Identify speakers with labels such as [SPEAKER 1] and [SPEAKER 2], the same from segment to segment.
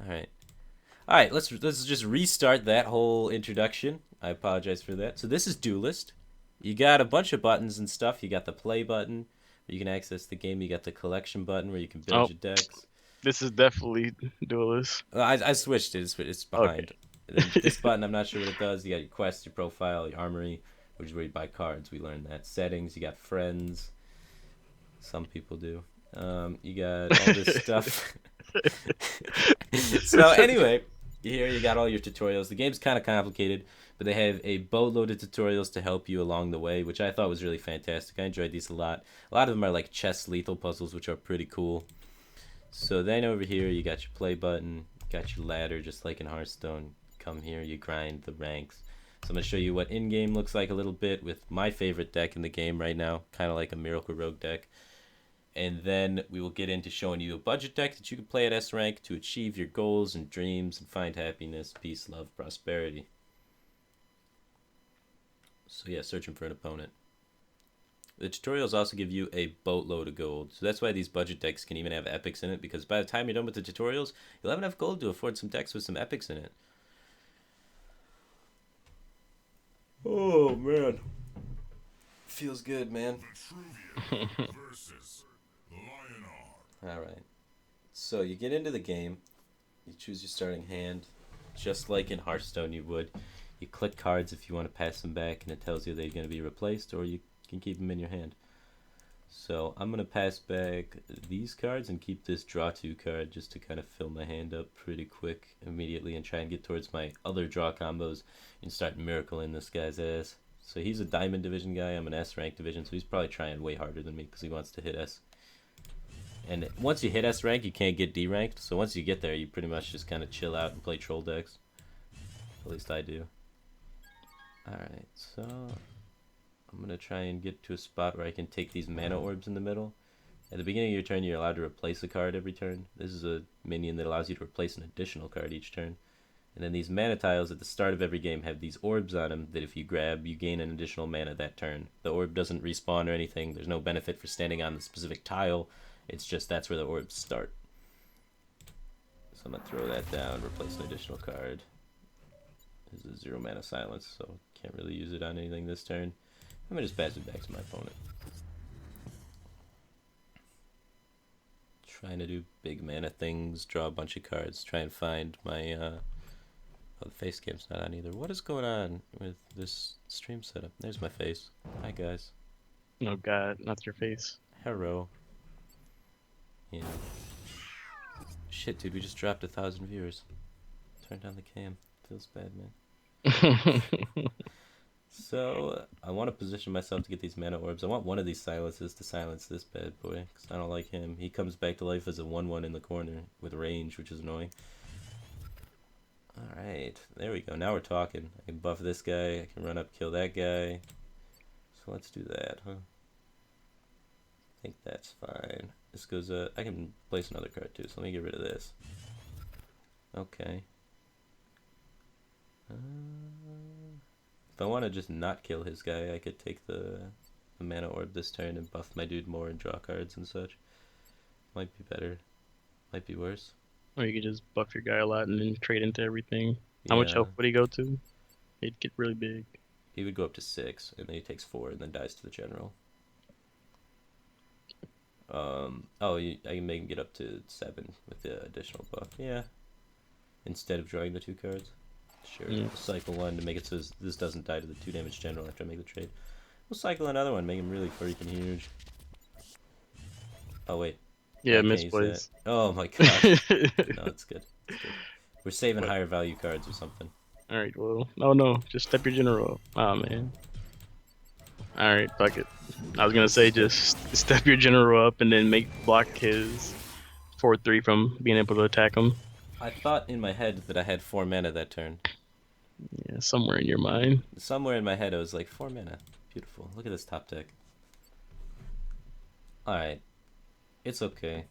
[SPEAKER 1] Alright. Alright, let's just restart that whole introduction. I apologize for that. So this is Duelyst. You got a bunch of buttons and stuff. You got the play button, where you can access the game. You got the collection button, where you can build
[SPEAKER 2] Oh,
[SPEAKER 1] your decks.
[SPEAKER 2] this is definitely Duelist.
[SPEAKER 1] I switched it. It's
[SPEAKER 2] Okay.
[SPEAKER 1] behind. And then this button, I'm not sure what it does. You got your quest, your profile, your armory, which is where you buy cards. We learned that. Settings, you got friends. Some people do. You got all this stuff. So anyway, here you got all your tutorials. The game's kind of complicated, but they have a boatload of tutorials to help you along the way, which I thought was really fantastic. I enjoyed these a lot. A lot of them are like chess lethal puzzles, which are pretty cool. So then over here, you got your play button, got your ladder, just like in Hearthstone. Come here, you grind the ranks. So I'm going to show you what in-game looks like a little bit with my favorite deck in the game right now, kind of like a Miracle Rogue deck. And then we will get into showing you a budget deck that you can play at S rank to achieve your goals and dreams and find happiness, peace, love, prosperity. So yeah, searching for an opponent. The tutorials also give you a boatload of gold. So that's why these budget decks can even have epics in it, because by the time you're done with the tutorials, you'll have enough gold to afford some decks with some epics in it. Oh man. Feels good, man. Alright. So you get into the game, you choose your starting hand, just like in Hearthstone you would. You click cards if you want to pass them back, and it tells you they're going to be replaced, or you can keep them in your hand. So I'm going to pass back these cards and keep this draw 2 card just to kind of fill my hand up pretty quick immediately and try and get towards my other draw combos and start miracling this guy's ass. So he's a Diamond Division guy, I'm an S rank division, so he's probably trying way harder than me because he wants to hit S. And once you hit S rank, you can't get D ranked, so once you get there, you pretty much just kind of chill out and play troll decks. At least I do. Alright, so I'm going to try and get to a spot where I can take these mana orbs in the middle. At the beginning of your turn, you're allowed to replace a card every turn. This is a minion that allows you to replace an additional card each turn. And then these mana tiles at the start of every game have these orbs on them that if you grab, you gain an additional mana that turn. The orb doesn't respawn or anything. There's no benefit for standing on the specific tile. It's just that's where the orbs start. So I'm going to throw that down, replace an additional card. This is a 0 mana silence, so can't really use it on anything this turn. I'm going to just pass it back to my opponent. Trying to do big mana things, draw a bunch of cards, try and find my, oh, the face cam's not on either. What is going on with this stream setup? There's my face. Hi, guys.
[SPEAKER 2] Oh god, not your face.
[SPEAKER 1] Hello. Yeah. Shit, dude, we just dropped 1,000 viewers. Turn down the cam. Feels bad, man. So, I want to position myself to get these mana orbs. I want one of these silences to silence this bad boy, because I don't like him. He comes back to life as a 1-1 in the corner with range, which is annoying. Alright, there we go. Now we're talking. I can buff this guy. I can run up, kill that guy. So let's do that, huh? I think that's fine. This goes, I can place another card too, so let me get rid of this. Okay. If I want to just not kill his guy, I could take the mana orb this turn and buff my dude more and draw cards and such. Might be better. Might be worse.
[SPEAKER 2] Or you could just buff your guy a lot and then trade into everything. How much
[SPEAKER 1] Yeah,
[SPEAKER 2] health would he go to? He'd get really big.
[SPEAKER 1] he would go up to 6, and then he takes 4, and then dies to the general. Oh, I can make him get up to 7 with the additional buff. Yeah. Instead of drawing the 2 cards. Sure.
[SPEAKER 2] Yeah.
[SPEAKER 1] Cycle 1 to make it so this doesn't die to the 2 damage general after I make the trade. We'll cycle another one, make him really freaking huge. Oh, wait.
[SPEAKER 2] Yeah,
[SPEAKER 1] I can't use
[SPEAKER 2] misplays.
[SPEAKER 1] that. Oh my gosh. No, it's good. It's good. We're saving
[SPEAKER 2] What?
[SPEAKER 1] higher value cards or something.
[SPEAKER 2] Alright, well. Oh no, just step your general up. Oh man. Alright, fuck it. I was gonna say just step your general up and then make block his 4-3 from being able to attack him.
[SPEAKER 1] I thought in my head that I had 4 mana that turn.
[SPEAKER 2] Yeah, somewhere in your mind.
[SPEAKER 1] Somewhere in my head I was like, 4 mana. Beautiful. Look at this top deck. Alright. It's okay.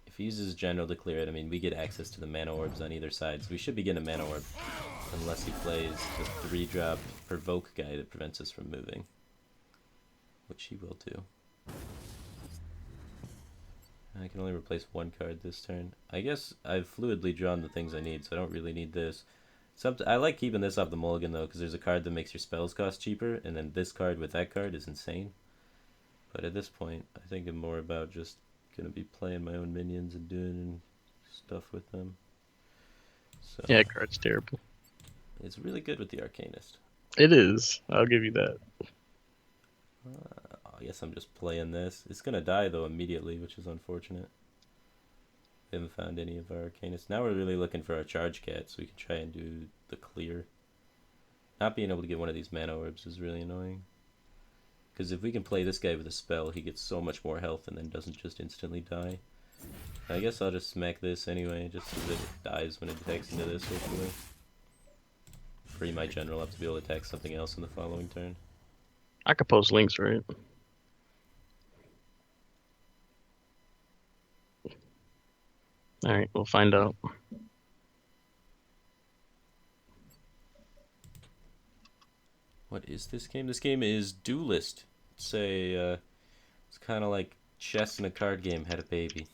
[SPEAKER 1] If he uses general to clear it, I mean, we get access to the mana orbs on either side, so we should be getting a mana orb. Unless he plays the 3-drop provoke guy that prevents us from moving. Which he will do. I can only replace one card this turn. I guess I've fluidly drawn the things I need, so I don't really need this. I like keeping this off the mulligan, though, because there's a card that makes your spells cost cheaper, and then this card with that card is insane. But at this point, I think I'm more about just going to be playing my own minions and doing stuff with them. So
[SPEAKER 2] Yeah, card's terrible.
[SPEAKER 1] it's really good with the Arcanist.
[SPEAKER 2] It is. I'll give you that.
[SPEAKER 1] I guess I'm just playing this. It's going to die, though, immediately, which is unfortunate. We haven't found any of our Arcanists. Now we're really looking for our Charge Cat, so we can try and do the clear. Not being able to get one of these mana orbs is really annoying. Because if we can play this guy with a spell, he gets so much more health and then doesn't just instantly die. I guess I'll just smack this anyway, just so that it dies when it attacks into this, hopefully. Free my general up to be able to attack something else in the following turn.
[SPEAKER 2] I could post links, right? Alright, we'll find out.
[SPEAKER 1] What is this game? This game is Duelyst. It's kind of like chess in a card game had a baby.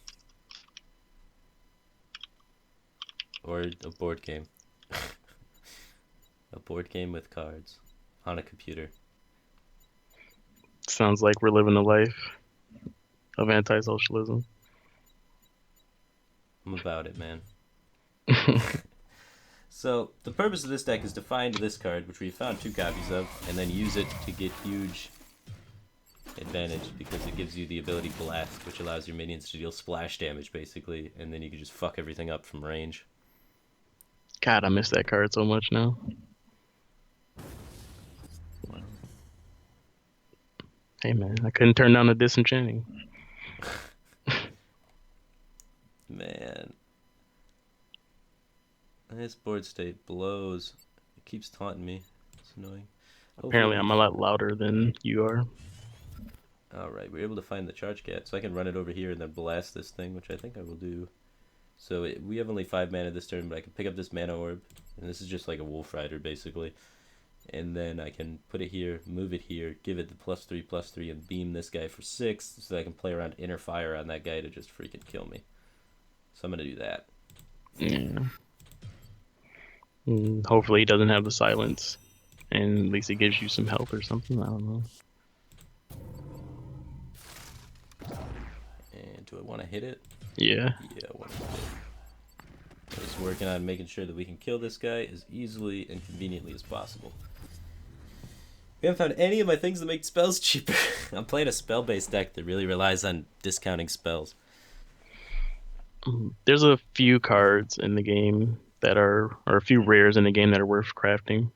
[SPEAKER 1] Or a board game. A board game with cards on a computer.
[SPEAKER 2] Sounds like we're living a life of anti-socialism.
[SPEAKER 1] I'm about it, man. So, the purpose of this deck is to find this card, which we found 2 copies of, and then use it to get huge advantage, because it gives you the ability Blast, which allows your minions to deal splash damage, basically, and then you can just fuck everything up from range.
[SPEAKER 2] God, I miss that card so much now. Hey man, I couldn't turn down the disenchanting.
[SPEAKER 1] Man. This board state blows. It keeps taunting me. It's annoying.
[SPEAKER 2] Apparently I'm a lot louder than you are.
[SPEAKER 1] Alright, we're able to find the Charge Cat, so I can run it over here and then blast this thing, which I think I will do. So we have only 5 mana this turn, but I can pick up this mana orb, and this is just like a Wolf Rider, basically. And then I can put it here, move it here, give it the +3/+3, and beam this guy for 6, so that I can play around Inner Fire on that guy to just freaking kill me. So I'm going to do that.
[SPEAKER 2] Yeah. Hopefully he doesn't have the silence, and at least it gives you some health or something. I don't know.
[SPEAKER 1] And do I want to hit it?
[SPEAKER 2] Yeah.
[SPEAKER 1] Yeah, I want to hit it. I'm just working on making sure that we can kill this guy as easily and conveniently as possible. We haven't found any of my things that make spells cheaper. I'm playing a spell-based deck that really relies on discounting spells.
[SPEAKER 2] There's a few cards in the game that are, or a few rares in the game that are worth crafting.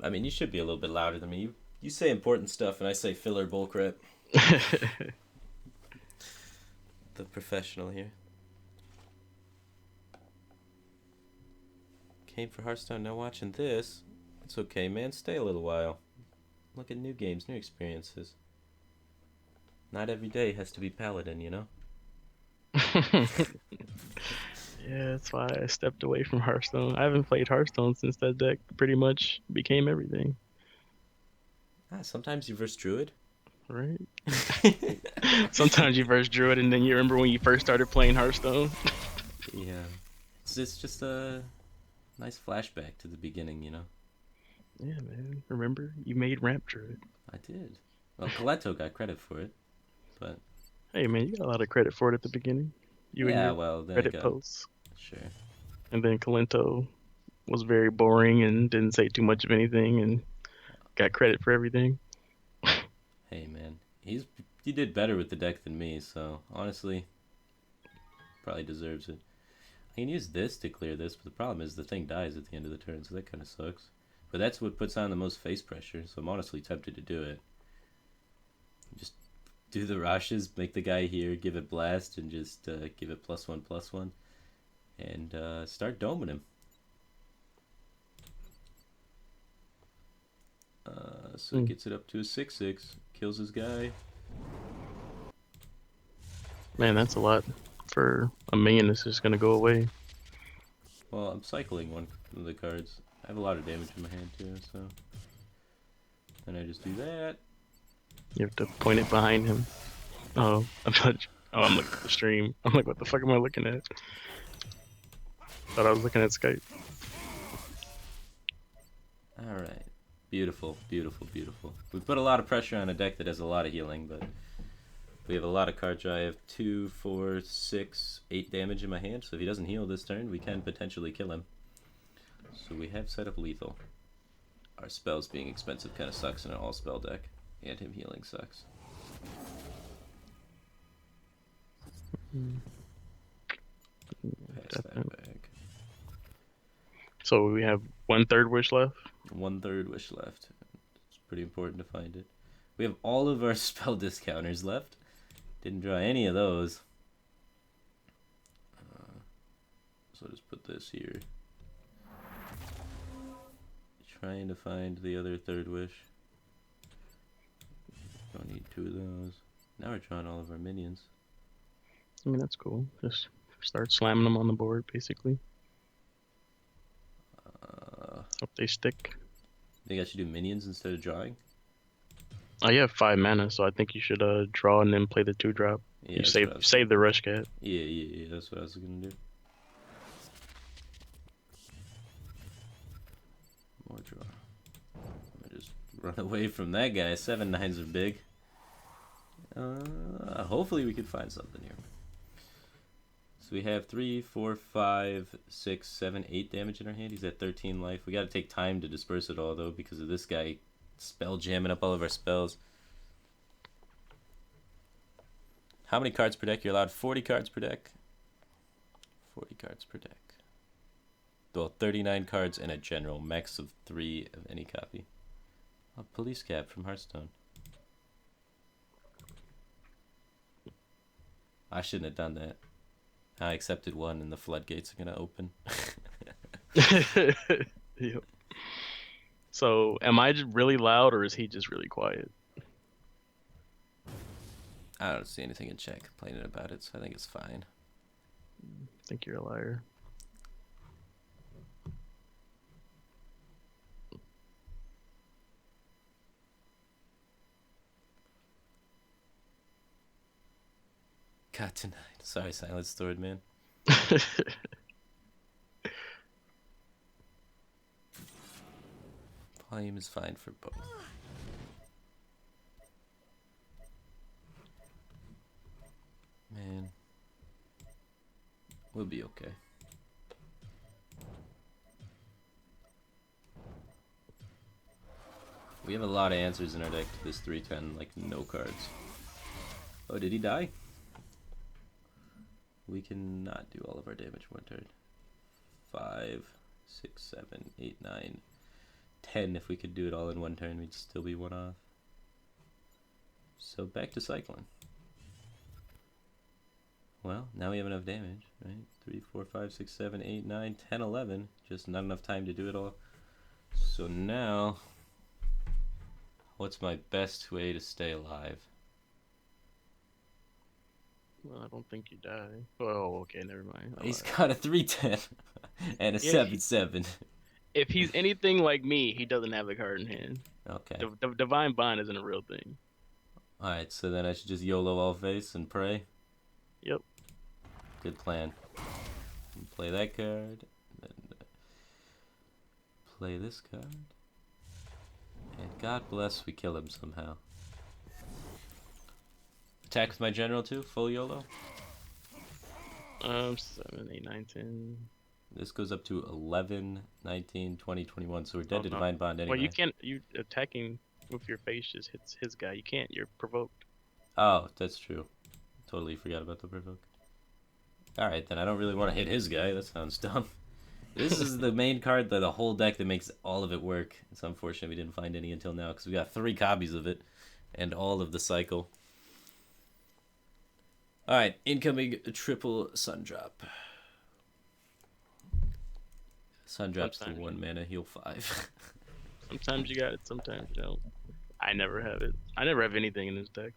[SPEAKER 1] I mean, you should be a little bit louder than me. You say important stuff, and I say filler bullcrap. The professional here. Came for Hearthstone, now watching this. It's okay, man. Stay a little while. Look at new games, new experiences. Not every day has to be Paladin, you know?
[SPEAKER 2] Yeah, that's why I stepped away from Hearthstone. I haven't played Hearthstone since that deck pretty much became everything.
[SPEAKER 1] Sometimes you verse Druid.
[SPEAKER 2] Right? Sometimes you verse Druid and then you remember when you first started playing Hearthstone.
[SPEAKER 1] Yeah. It's just a nice flashback to the beginning, you know?
[SPEAKER 2] Yeah, man. Remember? You made Ramp Druid.
[SPEAKER 1] I did. Well, Coletto got credit for it, but...
[SPEAKER 2] Hey, man, you got a lot of credit for it at the beginning. You and your Reddit posts.
[SPEAKER 1] Sure.
[SPEAKER 2] And then Colento was very boring and didn't say too much of anything and got credit for everything.
[SPEAKER 1] Hey, man. He did better with the deck than me, so honestly, probably deserves it. I can use this to clear this, but the problem is the thing dies at the end of the turn, so that kind of sucks. But that's what puts on the most face pressure, so I'm honestly tempted to do it. Just do the Rashes, make the guy here, give it Blast, and just give it +1/+1, and start doming him. So it gets it up to a 6/6, kills his guy.
[SPEAKER 2] Man, that's a lot for a minion that's just gonna go away.
[SPEAKER 1] Well, I'm cycling one of the cards. I have a lot of damage in my hand too, so Then I just do that.
[SPEAKER 2] You have to point it behind him. Oh, I'm not. Oh, I'm looking at the stream. I'm like, what the fuck am I looking at? Thought I was looking at Skype.
[SPEAKER 1] Alright. Beautiful, beautiful, beautiful. We put a lot of pressure on a deck that has a lot of healing, but we have a lot of card draw. I have 2, 4, 6, 8 damage in my hand, so if he doesn't heal this turn, we can potentially kill him. So we have set up lethal. Our spells being expensive kind of sucks in an all-spell deck, and him healing sucks. Pass that back.
[SPEAKER 2] So we have 1/3 wish left.
[SPEAKER 1] 1/3 wish left. It's pretty important to find it. We have all of our spell discounters left. Didn't draw any of those. So I'll just put this here. Trying to find the other 3rd wish. Don't need 2 of those. Now we're drawing all of our minions.
[SPEAKER 2] I mean, that's cool. Just start slamming them on the board, basically. Hope they stick.
[SPEAKER 1] Think I should do minions instead of drawing?
[SPEAKER 2] Oh, you have 5 mana, so I think you should draw and then play the 2-drop.
[SPEAKER 1] Yeah,
[SPEAKER 2] you save the rush cat.
[SPEAKER 1] Yeah, that's what I was gonna do. More draw. I'm gonna just run away from that guy. 7 9s are big. Hopefully we can find something here. So we have 3, 4, 5, 6, 7, 8 damage in our hand. He's at 13 life. We gotta take time to disperse it all though because of this guy spell jamming up all of our spells. How many cards per deck? You're allowed 40 cards per deck. 40 cards per deck. Well, 39 cards and a general. Max of 3 of any copy. A police cap from Hearthstone. I shouldn't have done that. I accepted 1 and the floodgates are going to open.
[SPEAKER 2] Yep. So, am I just really loud or is he just really quiet?
[SPEAKER 1] I don't see anything in chat complaining about it, so I think it's fine.
[SPEAKER 2] I think you're a liar.
[SPEAKER 1] God tonight. Sorry, Silent Sword Man. Volume is fine for both. Man. We'll be okay. We have a lot of answers in our deck to this 3/10, like no cards. Oh, did he die? We cannot do all of our damage one turn. 5, 6, 7, 8, 9, 10. If we could do it all in one turn, we'd still be 1 off. So back to cycling. Well, now we have enough damage, right? 3, 4, 5, 6, 7, 8, 9, 10, 11. Just not enough time to do it all. So now, what's my best way to stay alive?
[SPEAKER 2] Well, I don't think you die. Oh, okay, never mind.
[SPEAKER 1] He's got a 3/10 and a 7/7.
[SPEAKER 2] If he's anything like me, he doesn't have the card in hand.
[SPEAKER 1] Okay.
[SPEAKER 2] The Divine Bond isn't a real thing.
[SPEAKER 1] Alright, so then I should just YOLO all face and pray?
[SPEAKER 2] Yep.
[SPEAKER 1] Good plan. Play that card. Then play this card. And God bless we kill him somehow. Attack with my general too? Full YOLO?
[SPEAKER 2] 7, 8, 9, 10.
[SPEAKER 1] This goes up to 11, 19, 20, 21. So we're dead to Divine Bond anyway.
[SPEAKER 2] Well, you can't. You attacking with your face just hits his guy. You can't. You're provoked.
[SPEAKER 1] Oh, that's true. Totally forgot about the provoke. Alright, then I don't really want to hit his guy. That sounds dumb. This is the main card, the whole deck that makes all of it work. It's unfortunate we didn't find any until now because we got 3 copies of it and all of the cycle. Alright, incoming triple sun drop. Sun drop's the 1 mana, heal 5.
[SPEAKER 2] Sometimes you got it, sometimes you don't. I never have it. I never have anything in this deck.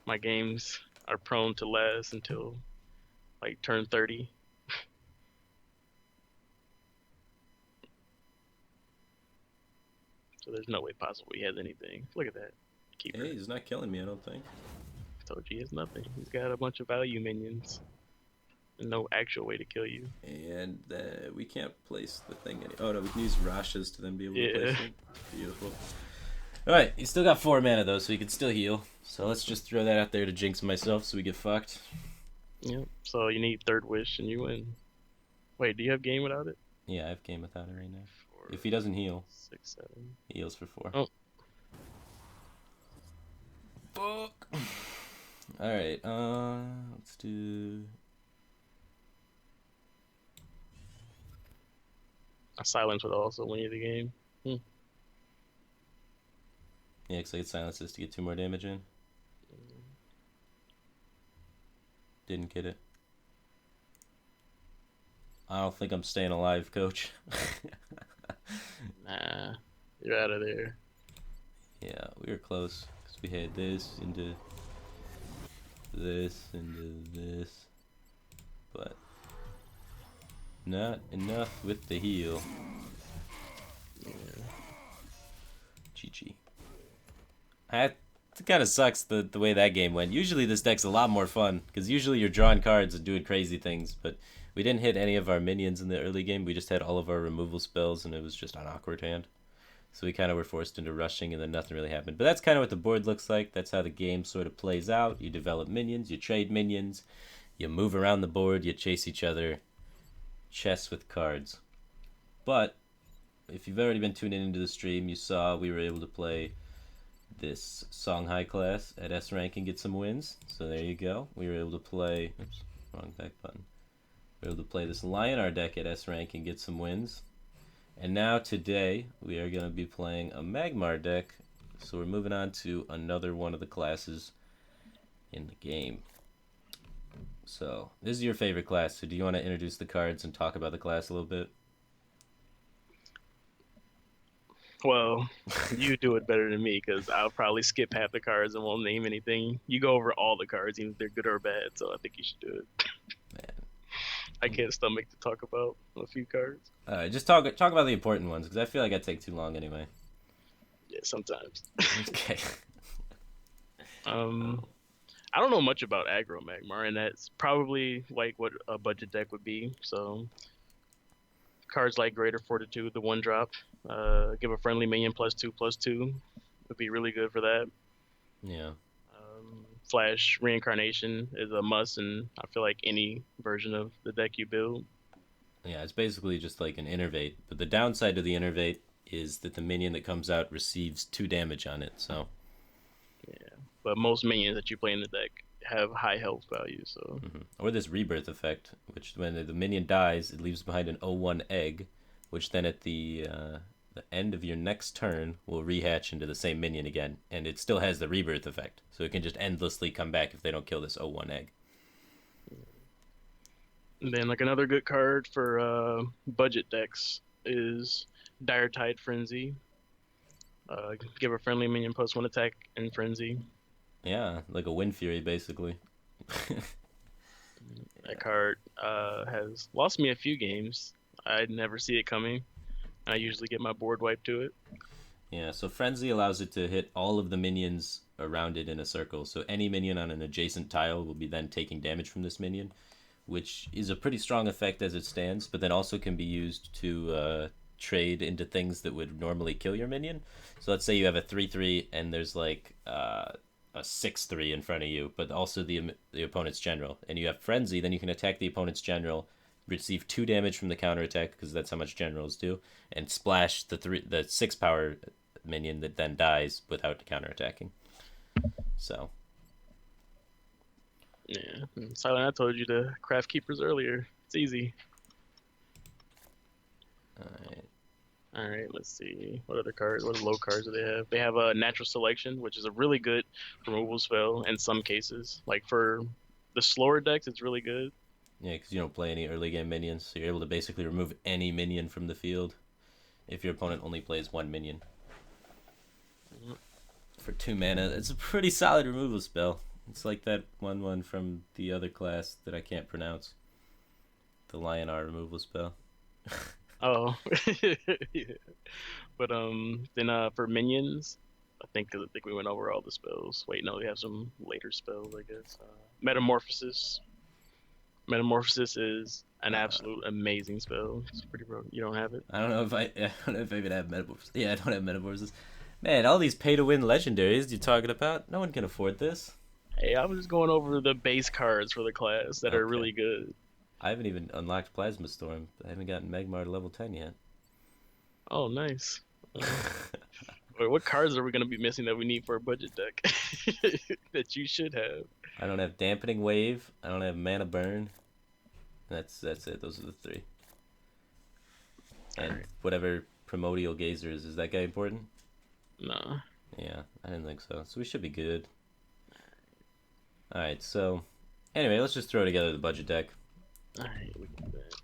[SPEAKER 2] My games are prone to last until like turn 30. So there's no way possible he has anything. Look at that. Keeper.
[SPEAKER 1] Hey, he's not killing me, I don't think.
[SPEAKER 2] Told you he has nothing. He's got a bunch of value minions. And no actual way to kill you.
[SPEAKER 1] And we can't place the thing oh no, we can use Rashas to then be able to place it. Beautiful. Alright, he's still got 4 mana though, so he can still heal. So let's just throw that out there to jinx myself so we get fucked.
[SPEAKER 2] Yep. So you need third wish and you win. Wait, do you have game without it?
[SPEAKER 1] Yeah, I have game without it right now. If he doesn't heal,
[SPEAKER 2] 6, 7.
[SPEAKER 1] He heals for 4.
[SPEAKER 2] Oh.
[SPEAKER 1] Fuck. Alright, let's do...
[SPEAKER 2] A silence would also win you the game.
[SPEAKER 1] Yeah, because I get silences to get 2 more damage in. Didn't get it. I don't think I'm staying alive, coach.
[SPEAKER 2] Nah, you're out of there.
[SPEAKER 1] Yeah, we were close. Because we had this into this into this. But not enough with the heal.
[SPEAKER 2] Yeah.
[SPEAKER 1] GG. It kind of sucks the way that game went. Usually this deck's a lot more fun. Because usually you're drawing cards and doing crazy things. But we didn't hit any of our minions in the early game. We just had all of our removal spells. And it was just an awkward hand. So we kind of were forced into rushing and then nothing really happened. But that's kind of what the board looks like. That's how the game sort of plays out. You develop minions, you trade minions, you move around the board, you chase each other. Chess with cards. But if you've already been tuning into the stream, you saw we were able to play this Songhai class at S rank and get some wins. So there you go. We were able to play... Oops, wrong back button. We were able to play this Lionar deck at S rank and get some wins. And now today we are going to be playing a Magmar deck, so we're moving on to another one of the classes in the game. So this is your favorite class, so do you want to introduce the cards and talk about the class a little bit?
[SPEAKER 2] Well, you do it better than me because I'll probably skip half the cards and won't name anything. You go over all the cards, even if they're good or bad, so I think you should do it.
[SPEAKER 1] Man.
[SPEAKER 2] I can't stomach to talk about a few cards.
[SPEAKER 1] Just talk about the important ones, because I feel like I take too long anyway.
[SPEAKER 2] Yeah, sometimes.
[SPEAKER 1] Okay.
[SPEAKER 2] I don't know much about aggro Magmar, and that's probably like what a budget deck would be. So cards like Greater Fortitude, the 1-drop, give a friendly minion +2/+2 would be really good for that.
[SPEAKER 1] Yeah.
[SPEAKER 2] Flash Reincarnation is a must, and I feel like any version of the deck you build.
[SPEAKER 1] Yeah, it's basically just like an Innervate, but the downside to the Innervate is that the minion that comes out receives 2 damage on it, so...
[SPEAKER 2] Yeah, but most minions that you play in the deck have high health value, so...
[SPEAKER 1] Or this Rebirth effect, which when the minion dies, it leaves behind an 0/1 egg, which then at the end of your next turn will rehatch into the same minion again, and it still has the Rebirth effect, so it can just endlessly come back if they don't kill this 0/1 egg.
[SPEAKER 2] And then like another good card for budget decks is Dire Tide Frenzy. Give a friendly minion +1 attack and Frenzy.
[SPEAKER 1] Yeah, like a Wind Fury, basically.
[SPEAKER 2] That card has lost me a few games. I never see it coming. I usually get my board wiped to it.
[SPEAKER 1] Yeah, so Frenzy allows it to hit all of the minions around it in a circle. So any minion on an adjacent tile will be then taking damage from this minion, which is a pretty strong effect as it stands, but then also can be used to trade into things that would normally kill your minion. So let's say you have a 3/3 and there's like a 6/3 in front of you, but also the opponent's general, and you have Frenzy, then you can attack the opponent's general, receive 2 damage from the counterattack because that's how much generals do, and splash the 6 power minion that then dies without counterattacking. So
[SPEAKER 2] yeah, Silent, I told you to craft keepers earlier. It's easy. All right, let's see. What other cards? What low cards do they have? They have a Natural Selection, which is a really good removal spell in some cases. Like for the slower decks, it's really good.
[SPEAKER 1] yeah, because you don't play any early game minions, so you're able to basically remove any minion from the field if your opponent only plays 1 minion. For 2 mana, it's a pretty solid removal spell. It's like that 1/1 from the other class that I can't pronounce. The Lionar removal spell.
[SPEAKER 2] Oh, yeah. But then for minions, I think we went over all the spells. Wait, no, we have some later spells, I guess. Metamorphosis. Metamorphosis is an
[SPEAKER 1] Uh,
[SPEAKER 2] absolute amazing spell. It's pretty broken. You don't have it?
[SPEAKER 1] I don't know if I don't know if I even have metamorphosis. Yeah, I don't have metamorphosis. Man, all these pay to win legendaries you're talking about, no one can afford this.
[SPEAKER 2] Hey, I was just going over the base cards for the class that are
[SPEAKER 1] Okay.
[SPEAKER 2] really good.
[SPEAKER 1] I haven't even unlocked Plasma Storm. I haven't gotten Magmar to level 10 yet.
[SPEAKER 2] Oh, nice. Wait, what cards are we gonna be missing that we need for a budget deck that you should have?
[SPEAKER 1] I don't have Dampening Wave. I don't have Mana Burn. That's it. Those are the three.
[SPEAKER 2] All
[SPEAKER 1] And
[SPEAKER 2] right,
[SPEAKER 1] whatever Primordial Gazer is that guy important?
[SPEAKER 2] no.
[SPEAKER 1] Yeah, I didn't think so. So we should be good. Alright, so anyway, let's just throw together the budget deck.
[SPEAKER 2] All right, we can do that.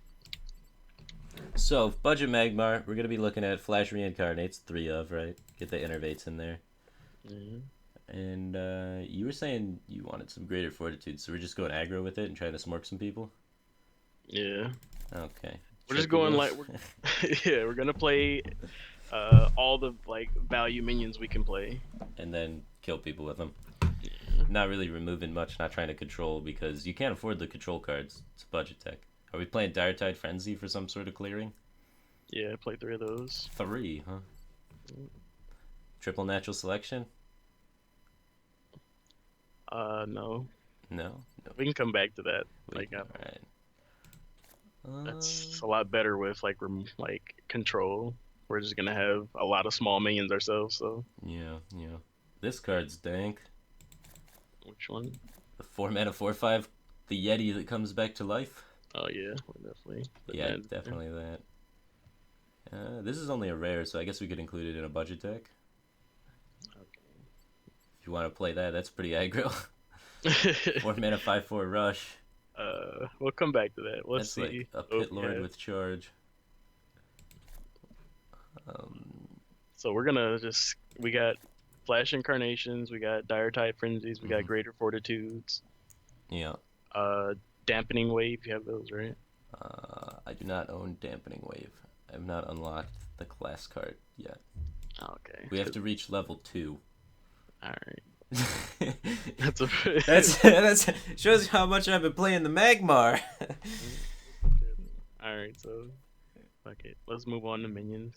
[SPEAKER 1] So, budget Magmar, we're going to be looking at Flash Reincarnates, 3 of, right? Get the Innervates in there.
[SPEAKER 2] Mhm.
[SPEAKER 1] And you were saying you wanted some greater fortitude, so we're just going aggro with it and trying to smork some people?
[SPEAKER 2] Yeah,
[SPEAKER 1] Okay.
[SPEAKER 2] we're just
[SPEAKER 1] Triple
[SPEAKER 2] going
[SPEAKER 1] go.
[SPEAKER 2] like yeah, we're gonna play all the like value minions we can play.
[SPEAKER 1] And then kill people with them.
[SPEAKER 2] Yeah,
[SPEAKER 1] Not really removing much, not trying to control, because you can't afford the control cards. It's a budget deck. Are we playing Dire Tide Frenzy for some sort of clearing?
[SPEAKER 2] yeah, play 3 of those.
[SPEAKER 1] 3, huh? Triple natural selection?
[SPEAKER 2] No,
[SPEAKER 1] No? No.
[SPEAKER 2] we can come back to that.
[SPEAKER 1] Wait,
[SPEAKER 2] Like,
[SPEAKER 1] alright.
[SPEAKER 2] that's a lot better with like control. We're just gonna have a lot of small minions ourselves. So
[SPEAKER 1] Yeah, yeah. This card's dank.
[SPEAKER 2] which one?
[SPEAKER 1] The 4 mana 4/5, the Yeti that comes back to life.
[SPEAKER 2] Oh yeah, we're definitely.
[SPEAKER 1] Yeah, definitely that. This is only a rare, so I guess we could include it in a budget deck. If you want to play that, that's pretty aggro.
[SPEAKER 2] Okay.
[SPEAKER 1] 4 mana 5/4 rush.
[SPEAKER 2] We'll come back to that. Let's
[SPEAKER 1] That's
[SPEAKER 2] see.
[SPEAKER 1] like a
[SPEAKER 2] Oh,
[SPEAKER 1] Pit Lord
[SPEAKER 2] yeah.
[SPEAKER 1] with charge. Um,
[SPEAKER 2] So we're gonna just we got Flash Incarnations, we got Dire Tide Frenzies, we got
[SPEAKER 1] mhm.
[SPEAKER 2] Greater Fortitudes,
[SPEAKER 1] Yeah.
[SPEAKER 2] uh, Dampening Wave. You have those, right?
[SPEAKER 1] I do not own Dampening Wave. I have not unlocked the class card yet.
[SPEAKER 2] Okay.
[SPEAKER 1] We have to reach level 2.
[SPEAKER 2] All right. That's a.
[SPEAKER 1] That's shows you how much I've been playing the Magmar.
[SPEAKER 2] All right. So, fuck it. Let's move on to minions.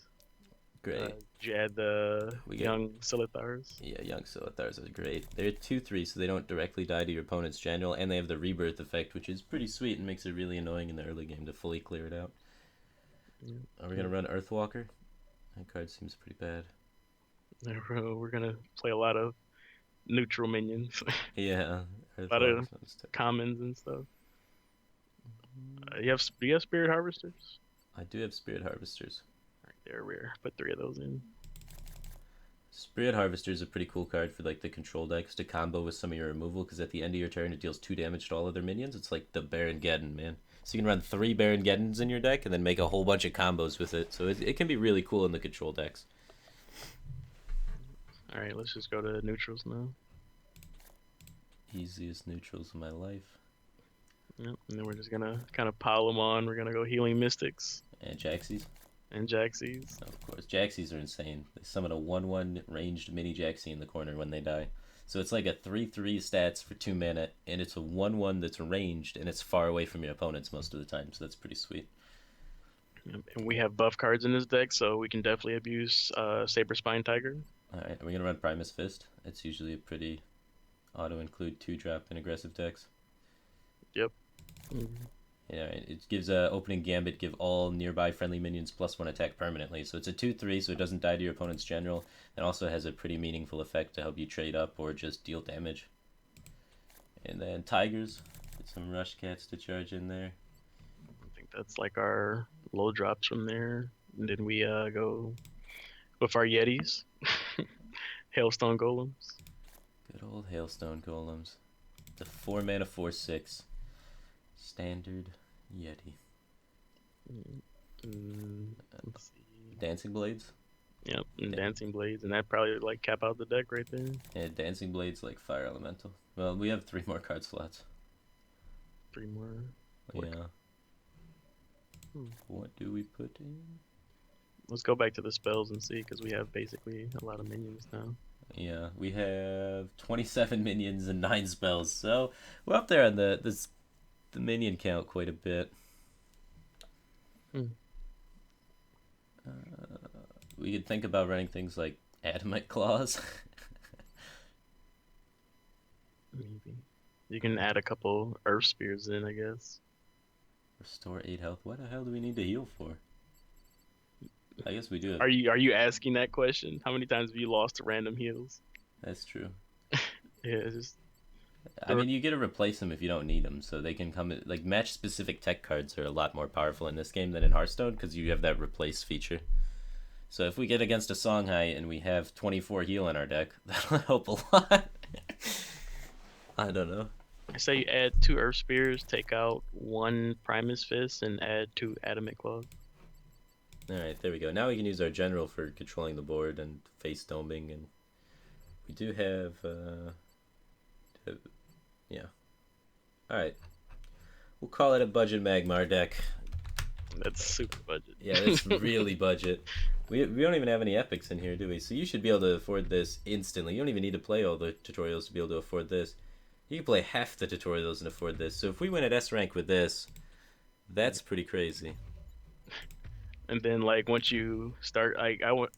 [SPEAKER 1] Great.
[SPEAKER 2] Did you add the
[SPEAKER 1] We get
[SPEAKER 2] young Silithars?
[SPEAKER 1] Yeah, young Silithars are great. They're 2/3, so they don't directly die to your opponent's general, and they have the rebirth effect, which is pretty sweet and makes it really annoying in the early game to fully clear it out.
[SPEAKER 2] Yeah.
[SPEAKER 1] Are we gonna run Earthwalker? That card seems pretty bad.
[SPEAKER 2] We're gonna play a lot of neutral minions,
[SPEAKER 1] Yeah,
[SPEAKER 2] a lot
[SPEAKER 1] Earthwalker
[SPEAKER 2] of
[SPEAKER 1] sounds terrible.
[SPEAKER 2] commons and stuff. Do you have Spirit Harvesters?
[SPEAKER 1] I do have Spirit Harvesters.
[SPEAKER 2] Alright, they're rare. Put 3 of those in.
[SPEAKER 1] Spirit Harvester is a pretty cool card for like the control decks to combo with some of your removal, because at the end of your turn it deals 2 damage to all of their minions. It's like the Baron Geddon, man. So you can run 3 Baron Geddons in your deck and then make a whole bunch of combos with it. So it can be really cool in the control decks.
[SPEAKER 2] Alright, let's just go to neutrals now.
[SPEAKER 1] Easiest neutrals in my life.
[SPEAKER 2] Yep, and then we're just gonna kind of pile them on. We're gonna go Healing Mystics
[SPEAKER 1] And Jaxies.
[SPEAKER 2] and Jaxies.
[SPEAKER 1] Of course, Jaxies are insane. They summon a 1/1 ranged mini Jaxie in the corner when they die. So it's like a 3/3 stats for 2 mana, and it's a 1/1 that's ranged, and it's far away from your opponents most of the time, so that's pretty sweet.
[SPEAKER 2] Yep, and we have buff cards in this deck, so we can definitely abuse Saber Spine Tiger.
[SPEAKER 1] Alright, are we going to run Primus Fist? It's usually a pretty auto-include 2-drop in aggressive decks.
[SPEAKER 2] Yep.
[SPEAKER 1] Yeah, it gives opening gambit, give all nearby friendly minions +1 attack permanently. So it's a 2/3, so it doesn't die to your opponent's general. It also has a pretty meaningful effect to help you trade up or just deal damage. And then Tigers, get some Rush Cats to charge in there.
[SPEAKER 2] I think that's like our low drops from there. And then we go with our Yetis, Hailstone Golems.
[SPEAKER 1] Good old Hailstone Golems. The 4 mana 4/6 standard Yeti.
[SPEAKER 2] Let's see.
[SPEAKER 1] Dancing Blades.
[SPEAKER 2] Yep, and Dancing Blades, and that probably like cap out the deck right there.
[SPEAKER 1] And Dancing Blades like Fire Elemental. Well, we have 3 more card slots.
[SPEAKER 2] 3 more.
[SPEAKER 1] Yeah. What do we put in?
[SPEAKER 2] Let's go back to the spells and see, because we have basically a lot of minions now.
[SPEAKER 1] Yeah, we have 27 minions and 9 spells, so we're up there on the minion count quite a bit. We could think about running things like Adamant Claws.
[SPEAKER 2] Maybe. You can add a couple Earth Spears in, I guess.
[SPEAKER 1] Restore 8 health. What the hell do we need to heal for? I guess we do have...
[SPEAKER 2] Are you asking that question? How many times have you lost to random heals?
[SPEAKER 1] That's true.
[SPEAKER 2] Yeah, it's just...
[SPEAKER 1] I mean, you get to replace them if you don't need them, so they can come... Like, match-specific tech cards are a lot more powerful in this game than in Hearthstone, because you have that replace feature. So if we get against a Songhai and we have 24 heal in our deck, that'll help a lot. I don't know.
[SPEAKER 2] I say you add 2 Earth Spears, take out 1 Primus Fist, and add 2 Adamant Claws.
[SPEAKER 1] Alright, there we go. Now we can use our general for controlling the board and face doming, and we do have, yeah. Alright. We'll call it a budget Magmar deck.
[SPEAKER 2] That's super budget.
[SPEAKER 1] Yeah, that's really budget. We don't even have any epics in here, do we? So you should be able to afford this instantly. You don't even need to play all the tutorials to be able to afford this. You can play half the tutorials and afford this. So if we win at S rank with this, that's pretty crazy.
[SPEAKER 2] And then, like, once you start,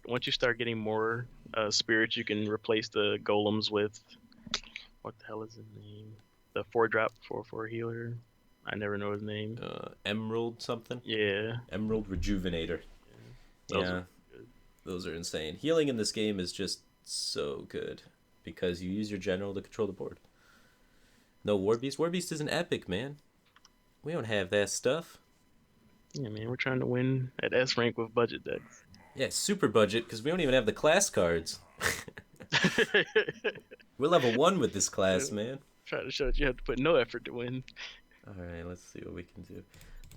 [SPEAKER 2] once you start getting more spirits, you can replace the golems with, what the hell is his name? The 4-drop 4/4 healer. I never know his name.
[SPEAKER 1] Emerald something.
[SPEAKER 2] Yeah.
[SPEAKER 1] Emerald Rejuvenator. Yeah. Those are insane. Healing in this game is just so good because you use your general to control the board. No Warbeast. Warbeast is an epic, man. We don't have that stuff.
[SPEAKER 2] Yeah, man, we're trying to win at S rank with budget decks.
[SPEAKER 1] Yeah, super budget because we don't even have the class cards. We're level 1 with this class, man.
[SPEAKER 2] Try to show that you have to put no effort to win.
[SPEAKER 1] Alright, let's see what we can do.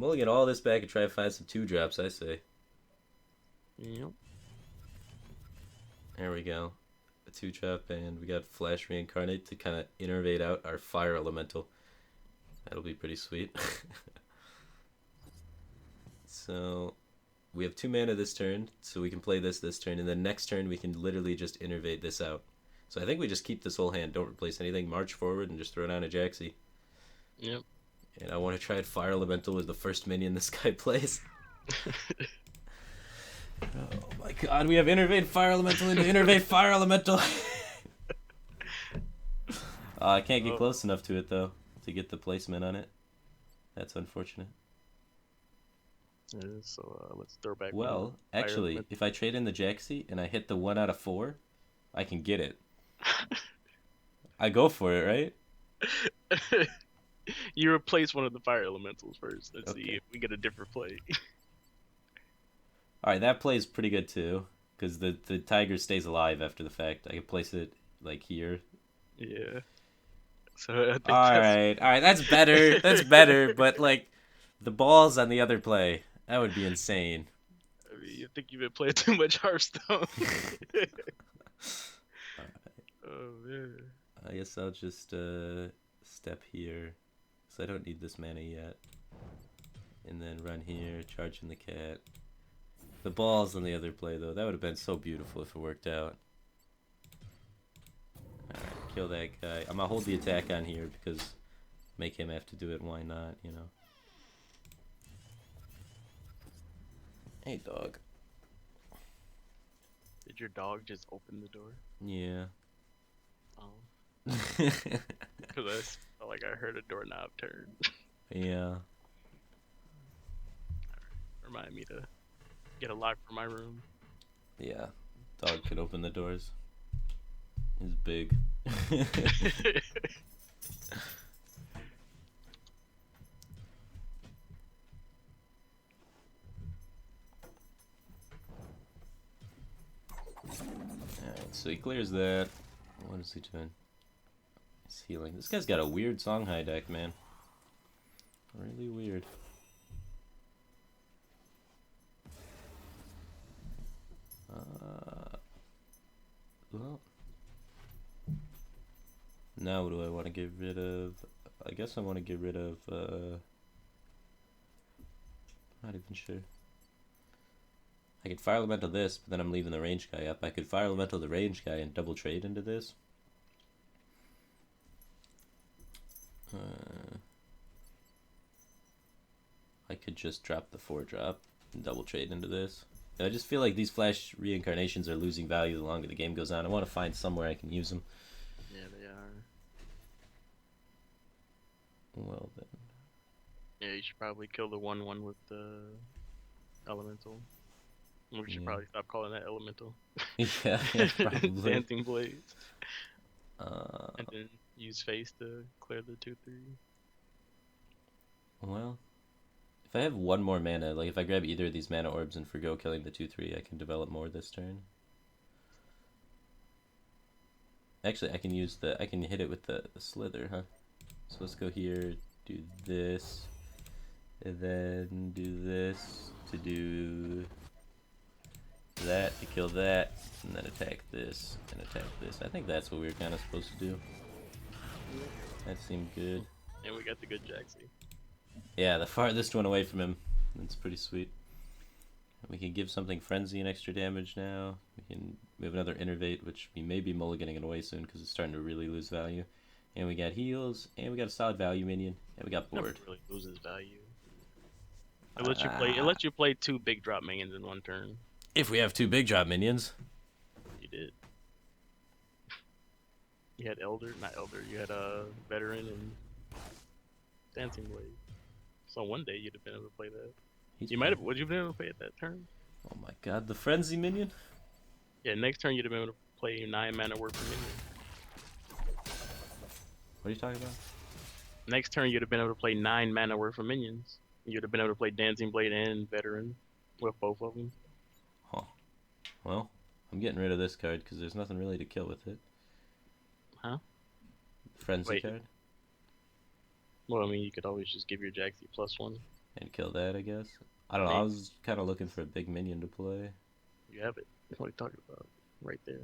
[SPEAKER 1] Mulligan all this back and try to find some 2-drops, I say.
[SPEAKER 2] Yep.
[SPEAKER 1] There we go. A 2-drop, and we got Flash Reincarnate to kind of innervate out our Fire Elemental. That'll be pretty sweet. So, we have 2 mana this turn, so we can play this turn, and then next turn we can literally just innervate this out. So I think we just keep this whole hand, don't replace anything, march forward, and just throw down a Jaxi.
[SPEAKER 2] Yep.
[SPEAKER 1] And I want to try Fire Elemental as the first minion this guy plays. Oh my god, we have Innervate Fire Elemental into Innervate Fire Elemental! I can't get close enough to it, though, to get the placement on it. That's unfortunate.
[SPEAKER 2] So let's throw back.
[SPEAKER 1] Well, actually, if I trade in the Jaxi and I hit the 1 out of 4, I can get it. I go for it, right?
[SPEAKER 2] You replace one of the Fire Elementals first. Let's see if we get a different play.
[SPEAKER 1] Alright, that play is pretty good too, because the tiger stays alive after the fact. I can place it, like, here.
[SPEAKER 2] Yeah. So I think
[SPEAKER 1] Alright, that's better. That's better, but, like, the balls on the other play, that would be insane.
[SPEAKER 2] I mean, you think you've been playing too much Hearthstone. Oh, man.
[SPEAKER 1] I guess I'll just step here, because I don't need this mana yet. And then run here, charge in the cat. The balls on the other play, though, that would have been so beautiful if it worked out. Alright, kill that guy. I'm gonna hold the attack on here because make him have to do it, why not, you know? Hey, dog.
[SPEAKER 2] Did your dog just open the door?
[SPEAKER 1] Yeah.
[SPEAKER 2] Oh. Because I felt like I heard a doorknob turn.
[SPEAKER 1] Yeah.
[SPEAKER 2] Remind me to get a lock for my room.
[SPEAKER 1] Yeah. Dog could open the doors. He's big. Alright, so he clears that. What is he doing? He's healing. This guy's got a weird Songhai deck, man. Really weird. Well. Now what do I want to get rid of? I guess I want to get rid of, Not even sure. I could Fire Elemental this, but then I'm leaving the range guy up. I could Fire Elemental the range guy and double trade into this. I could just drop the 4-drop and double trade into this. I just feel like these flash reincarnations are losing value the longer the game goes on. I want to find somewhere I can use them.
[SPEAKER 2] Yeah, they are.
[SPEAKER 1] Well then.
[SPEAKER 2] Yeah, you should probably kill the 1/1 with the elemental. We should probably stop calling that elemental.
[SPEAKER 1] Yeah, probably.
[SPEAKER 2] Dancing blades. And then use face to clear the 2/3.
[SPEAKER 1] Well, if I have one more mana, like if I grab either of these mana orbs and forgo killing the 2/3, I can develop more this turn. Actually, I can hit it with the slither, huh? So let's go here, do this, and then do this to do that to kill that, and then attack this and attack this. I think that's what we were kind of supposed to do. That seemed good.
[SPEAKER 2] And we got the good Jaxie.
[SPEAKER 1] Yeah, the farthest one away from him. That's pretty sweet. We can give something Frenzy and extra damage now. We have another Innervate, which we may be mulliganing it away soon because it's starting to really lose value. And we got heals, and we got a solid value minion, and we got board.
[SPEAKER 2] Never really loses value. It lets you play. It lets you play 2 big drop minions in 1 turn.
[SPEAKER 1] If we have 2 big drop minions.
[SPEAKER 2] You did. You had not Elder. You had a Veteran and Dancing Blade. So one day you'd have been able to play that. You might have. Would you have been able to play it that turn?
[SPEAKER 1] Oh my god, the Frenzy minion?
[SPEAKER 2] Yeah, next turn you'd have been able to play 9 mana worth of minion.
[SPEAKER 1] What are you talking about?
[SPEAKER 2] Next turn you'd have been able to play 9 mana worth of minions. You'd have been able to play Dancing Blade and Veteran with both of them.
[SPEAKER 1] Huh. Well, I'm getting rid of this card because there's nothing really to kill with it.
[SPEAKER 2] Huh?
[SPEAKER 1] Frenzy card?
[SPEAKER 2] Well, I mean, you could always just give your Jaxie +1.
[SPEAKER 1] And kill that, I guess. I don't know, I was kind of looking for a big minion to play.
[SPEAKER 2] You have it. What are you talking about? Right there.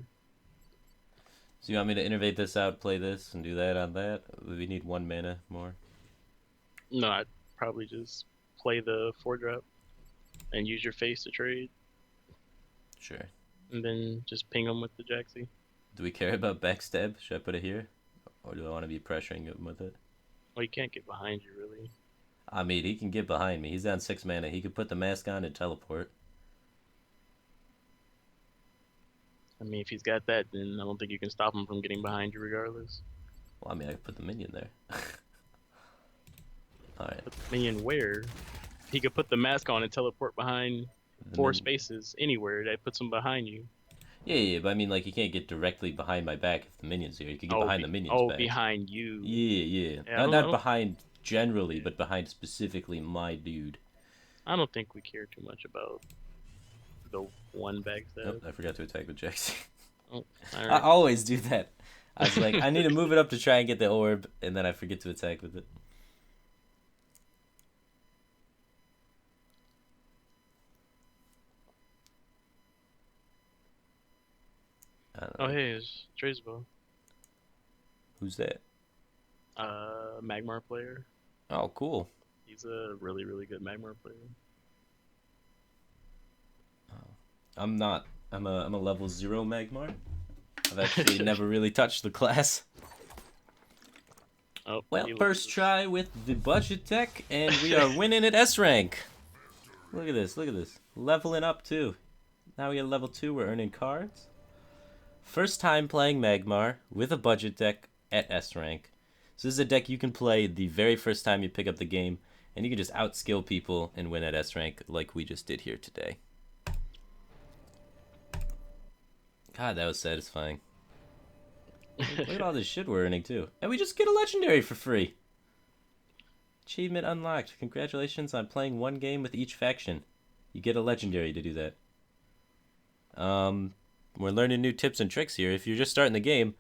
[SPEAKER 1] So you want me to innervate this out, play this, and do that on that? We need 1 mana more.
[SPEAKER 2] No, I'd probably just play the 4-drop and use your face to trade.
[SPEAKER 1] Sure.
[SPEAKER 2] And then just ping them with the Jaxie.
[SPEAKER 1] Do we care about backstab? Should I put it here? Or do I want to be pressuring him with it?
[SPEAKER 2] Well, he can't get behind you, really.
[SPEAKER 1] I mean, he can get behind me. He's on 6 mana. He could put the mask on and teleport.
[SPEAKER 2] I mean, if he's got that, then I don't think you can stop him from getting behind you regardless.
[SPEAKER 1] Well, I mean, I could put the minion there. Alright.
[SPEAKER 2] Put the minion where? He could put the mask on and teleport behind 4 spaces anywhere. That puts him behind you.
[SPEAKER 1] Yeah, but I mean, like, he can't get directly behind my back if the minion's here. He could get behind the minion's back.
[SPEAKER 2] Oh, behind you.
[SPEAKER 1] Yeah. Not behind generally, but behind specifically my dude.
[SPEAKER 2] I don't think we care too much about the 1 backstab.
[SPEAKER 1] Nope, I forgot to attack with Jaxie.
[SPEAKER 2] Oh, all right.
[SPEAKER 1] I always do that. I was like, I need to move it up to try and get the orb, and then I forget to attack with it.
[SPEAKER 2] Oh, hey, it's Traceable.
[SPEAKER 1] Who's that?
[SPEAKER 2] Magmar player.
[SPEAKER 1] Oh, cool.
[SPEAKER 2] He's a really, really good Magmar player.
[SPEAKER 1] I'm not. I'm a level 0 Magmar. I've actually never really touched the class.
[SPEAKER 2] Oh,
[SPEAKER 1] well, first try with the budget deck, and we are winning at S rank. Look at this. Leveling up too. Now we get level 2. We're earning cards. First time playing Magmar with a budget deck at S rank. So this is a deck you can play the very first time you pick up the game, and you can just outskill people and win at S rank like we just did here today. God, that was satisfying. Look at all this shit we're earning too. And we just get a legendary for free. Achievement unlocked. Congratulations on playing 1 game with each faction. You get a legendary to do that. We're learning new tips and tricks here. If you're just starting the game,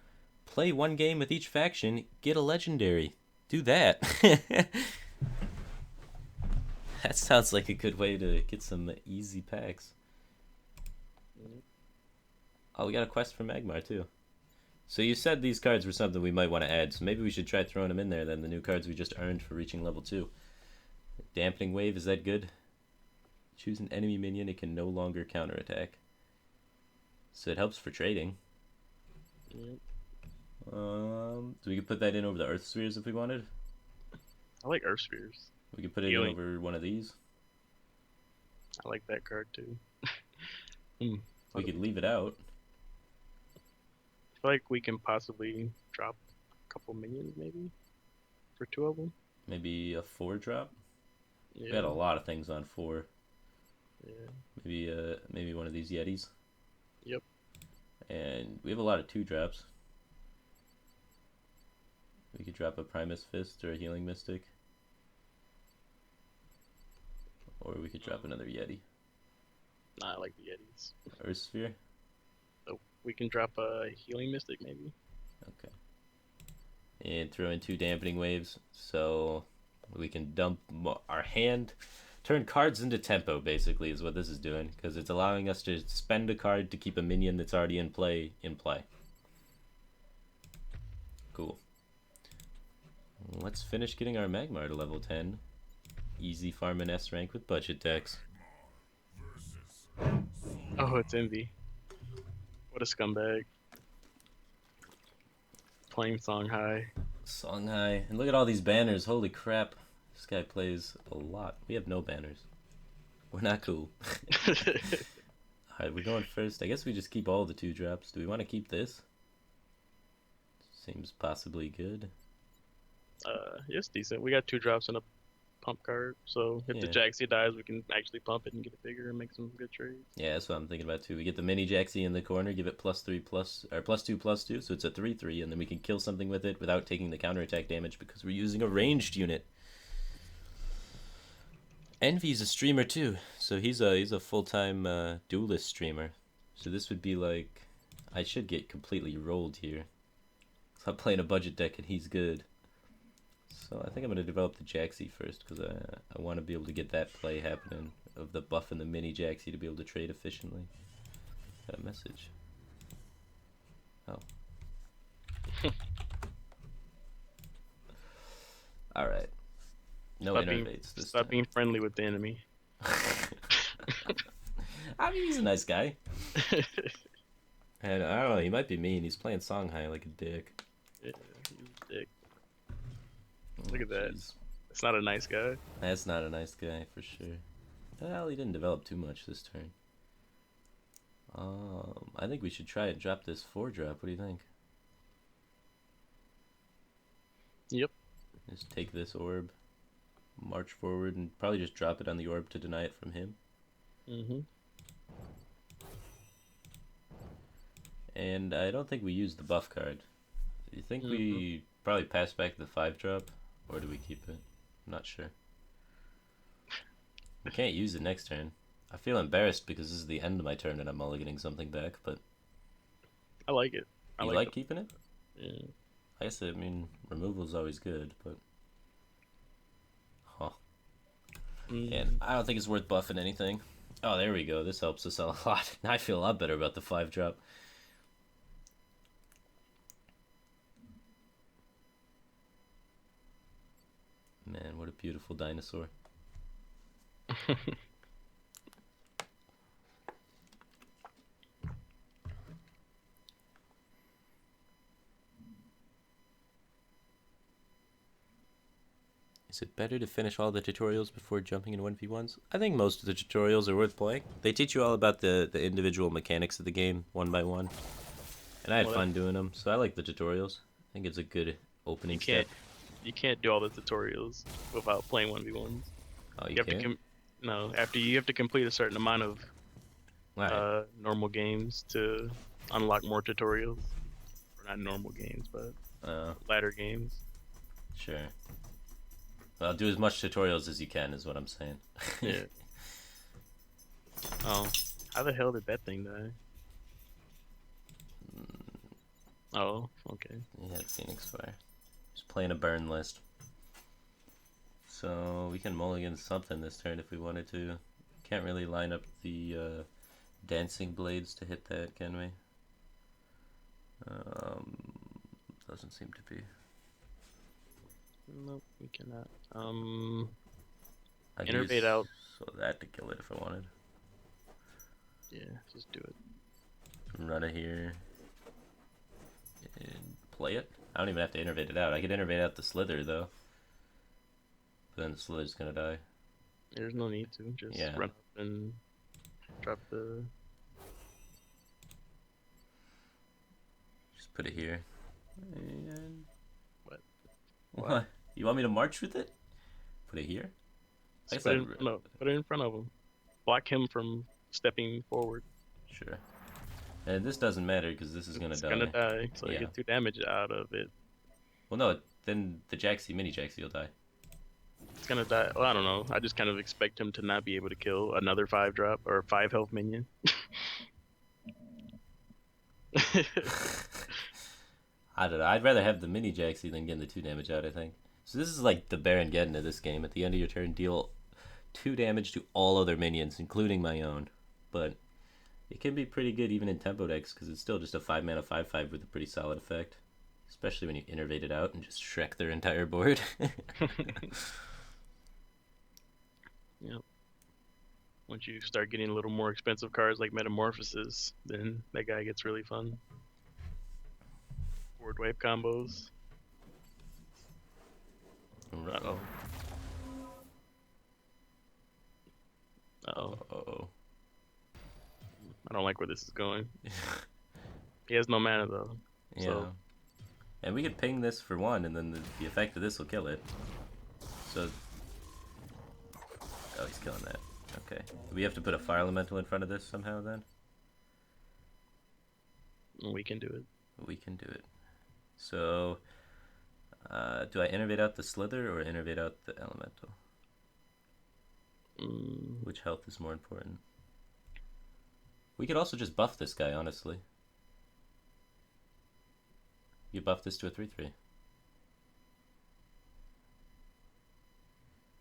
[SPEAKER 1] play 1 game with each faction, get a legendary. Do that. That sounds like a good way to get some easy packs. Oh, we got a quest for Magmar too. So you said these cards were something we might want to add, so maybe we should try throwing them in there then, the new cards we just earned for reaching level 2. Dampening Wave, is that good? Choose an enemy minion, it can no longer counterattack. So it helps for trading.
[SPEAKER 2] Yep.
[SPEAKER 1] So we could put that in over the Earth Spheres if we wanted.
[SPEAKER 2] I like Earth Spheres.
[SPEAKER 1] We could put it in over one of these.
[SPEAKER 2] I like that card too.
[SPEAKER 1] We could leave it out.
[SPEAKER 2] I feel like we can possibly drop a couple minions maybe for 2 of them.
[SPEAKER 1] Maybe a 4-drop.
[SPEAKER 2] Yeah.
[SPEAKER 1] We had a lot of things on 4.
[SPEAKER 2] Yeah.
[SPEAKER 1] Maybe one of these Yetis.
[SPEAKER 2] Yep.
[SPEAKER 1] And we have a lot of 2-drops. We could drop a Primus Fist or a Healing Mystic. Or we could drop another Yeti.
[SPEAKER 2] Nah, I like the Yetis.
[SPEAKER 1] Earth Sphere?
[SPEAKER 2] So we can drop a Healing Mystic maybe.
[SPEAKER 1] Okay. And throw in 2 Dampening Waves. So we can dump our hand. Turn cards into tempo, basically, is what this is doing. Because it's allowing us to spend a card to keep a minion that's already in play. Cool. Let's finish getting our Magmar to level 10. Easy farm an S rank with budget decks.
[SPEAKER 2] Oh, it's Envy. What a scumbag. Playing Songhai.
[SPEAKER 1] Songhai. And look at all these banners. Holy crap. This guy plays a lot. We have no banners. We're not cool. Alright, we're going first. I guess we just keep all the 2-drops. Do we want to keep this? Seems possibly good.
[SPEAKER 2] It's decent. We got 2 drops and a pump card, so if the Jaxie dies, we can actually pump it and get it bigger and make some good trades.
[SPEAKER 1] Yeah, that's what I'm thinking about too. We get the mini Jaxie in the corner, give it +2/+2, so it's a 3/3, and then we can kill something with it without taking the counterattack damage because we're using a ranged unit. Envy's a streamer too, so he's a full-time Duelyst streamer. So this would be like, I should get completely rolled here. So I'm playing a budget deck and he's good. So I think I'm going to develop the Jaxie first because I want to be able to get that play happening of the buff and the mini Jaxie to be able to trade efficiently. Got a message. Oh. Alright. No innervates this
[SPEAKER 2] Stop
[SPEAKER 1] time.
[SPEAKER 2] being friendly with the enemy.
[SPEAKER 1] I mean, he's a nice guy. And I don't know, he might be mean. He's playing Songhai like a dick.
[SPEAKER 2] Yeah, he's a dick. Look at that.
[SPEAKER 1] Geez.
[SPEAKER 2] That's not a nice guy.
[SPEAKER 1] That's not a nice guy for sure. Well, he didn't develop too much this turn. I think we should try and drop this 4-drop. What do you think?
[SPEAKER 2] Yep.
[SPEAKER 1] Just take this orb, march forward, and probably just drop it on the orb to deny it from him. And I don't think we use the buff card. Do you think we probably pass back the 5-drop? Or do we keep it? I'm not sure. We can't use it next turn. I feel embarrassed because this is the end of my turn and I'm mulliganing something back, but...
[SPEAKER 2] I like it.
[SPEAKER 1] You like keeping it?
[SPEAKER 2] Yeah.
[SPEAKER 1] I guess, I mean, removal's always good, but... Huh. And I don't think it's worth buffing anything. Oh, there we go. This helps us out a lot. Now I feel a lot better about the 5-drop. Man, what a beautiful dinosaur. Is it better to finish all the tutorials before jumping into 1v1s? I think most of the tutorials are worth playing. They teach you all about the individual mechanics of the game, one by one. And I had fun doing them, so I like the tutorials. I think it's a good opening step.
[SPEAKER 2] You can't do all the tutorials without playing 1v1s.
[SPEAKER 1] Oh, you can't?
[SPEAKER 2] No, after you have to complete a certain amount of normal games to unlock more tutorials. Or not normal games, but ladder games.
[SPEAKER 1] Sure. Well, do as much tutorials as you can is what I'm saying.
[SPEAKER 2] Yeah. Oh, how the hell did that thing die? Oh, okay.
[SPEAKER 1] He had Phoenix Fire. He's playing a burn list. So we can mulligan something this turn if we wanted to. Can't really line up the dancing blades to hit that, can we? Doesn't seem to be.
[SPEAKER 2] Nope, we cannot. Innervate out
[SPEAKER 1] So that to kill it if I wanted.
[SPEAKER 2] Yeah, just do it.
[SPEAKER 1] Run it here. And play it. I don't even have to innervate it out. I could innervate out the Slither though. But then the Slither's gonna die.
[SPEAKER 2] There's no need to. Just
[SPEAKER 1] Yeah.
[SPEAKER 2] run up and drop the.
[SPEAKER 1] Just put it here. And...
[SPEAKER 2] What?
[SPEAKER 1] You want me to march with it? Put it here? I guess
[SPEAKER 2] Put it in front of him. Block him from stepping forward.
[SPEAKER 1] Sure. And this doesn't matter because this is gonna die.
[SPEAKER 2] It's gonna die, so
[SPEAKER 1] Yeah.
[SPEAKER 2] you get 2 damage out of it.
[SPEAKER 1] Well, no, then the Jaxie, mini Jaxie will die.
[SPEAKER 2] It's gonna die. Well, I don't know. I just kind of expect him to not be able to kill another 5-drop or 5 health minion.
[SPEAKER 1] I don't know. I'd rather have the mini Jaxie than getting the 2 damage out, I think. So this is like the Baron Geddon of this game. At the end of your turn, deal 2 damage to all other minions, including my own. But it can be pretty good even in tempo decks because it's still just a 5-mana 5/5 with a pretty solid effect. Especially when you innervate it out and just Shrek their entire board.
[SPEAKER 2] Yep. Once you start getting a little more expensive cards like Metamorphosis, then that guy gets really fun. Board wipe combos. Uh-oh. Uh-oh.
[SPEAKER 1] Uh-oh.
[SPEAKER 2] I don't like where this is going. He has no mana though.
[SPEAKER 1] Yeah.
[SPEAKER 2] So.
[SPEAKER 1] And we could ping this for 1, and then the effect of this will kill it. So... Oh, he's killing that. Okay. We have to put a Fire Elemental in front of this somehow, then?
[SPEAKER 2] We can do it.
[SPEAKER 1] We can do it. So... do I innervate out the Slither or innervate out the Elemental? Which health is more important? We could also just buff this guy, honestly. You buff this to a 3/3.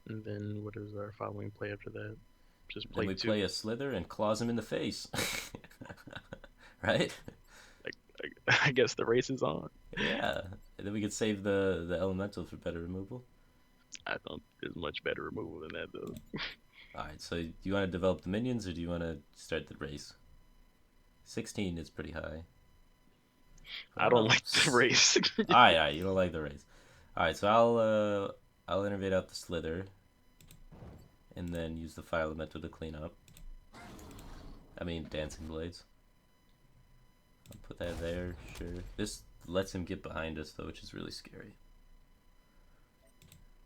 [SPEAKER 2] And then what is our following play after that? Just play
[SPEAKER 1] then we
[SPEAKER 2] 2.
[SPEAKER 1] play a Slither and claws him in the face. Right?
[SPEAKER 2] I guess the race is on.
[SPEAKER 1] Yeah. And then we could save the Elemental for better removal.
[SPEAKER 2] I don't. There's much better removal than that though.
[SPEAKER 1] Alright, so do you want to develop the minions or do you want to start the race? 16 is pretty high.
[SPEAKER 2] I don't like the race.
[SPEAKER 1] Alright, you don't like the race. Alright, so I'll innervate out the Slither. And then use the Fire Elemental to clean up. I mean, Dancing Blades. I'll put that there, sure. This lets him get behind us, though, which is really scary.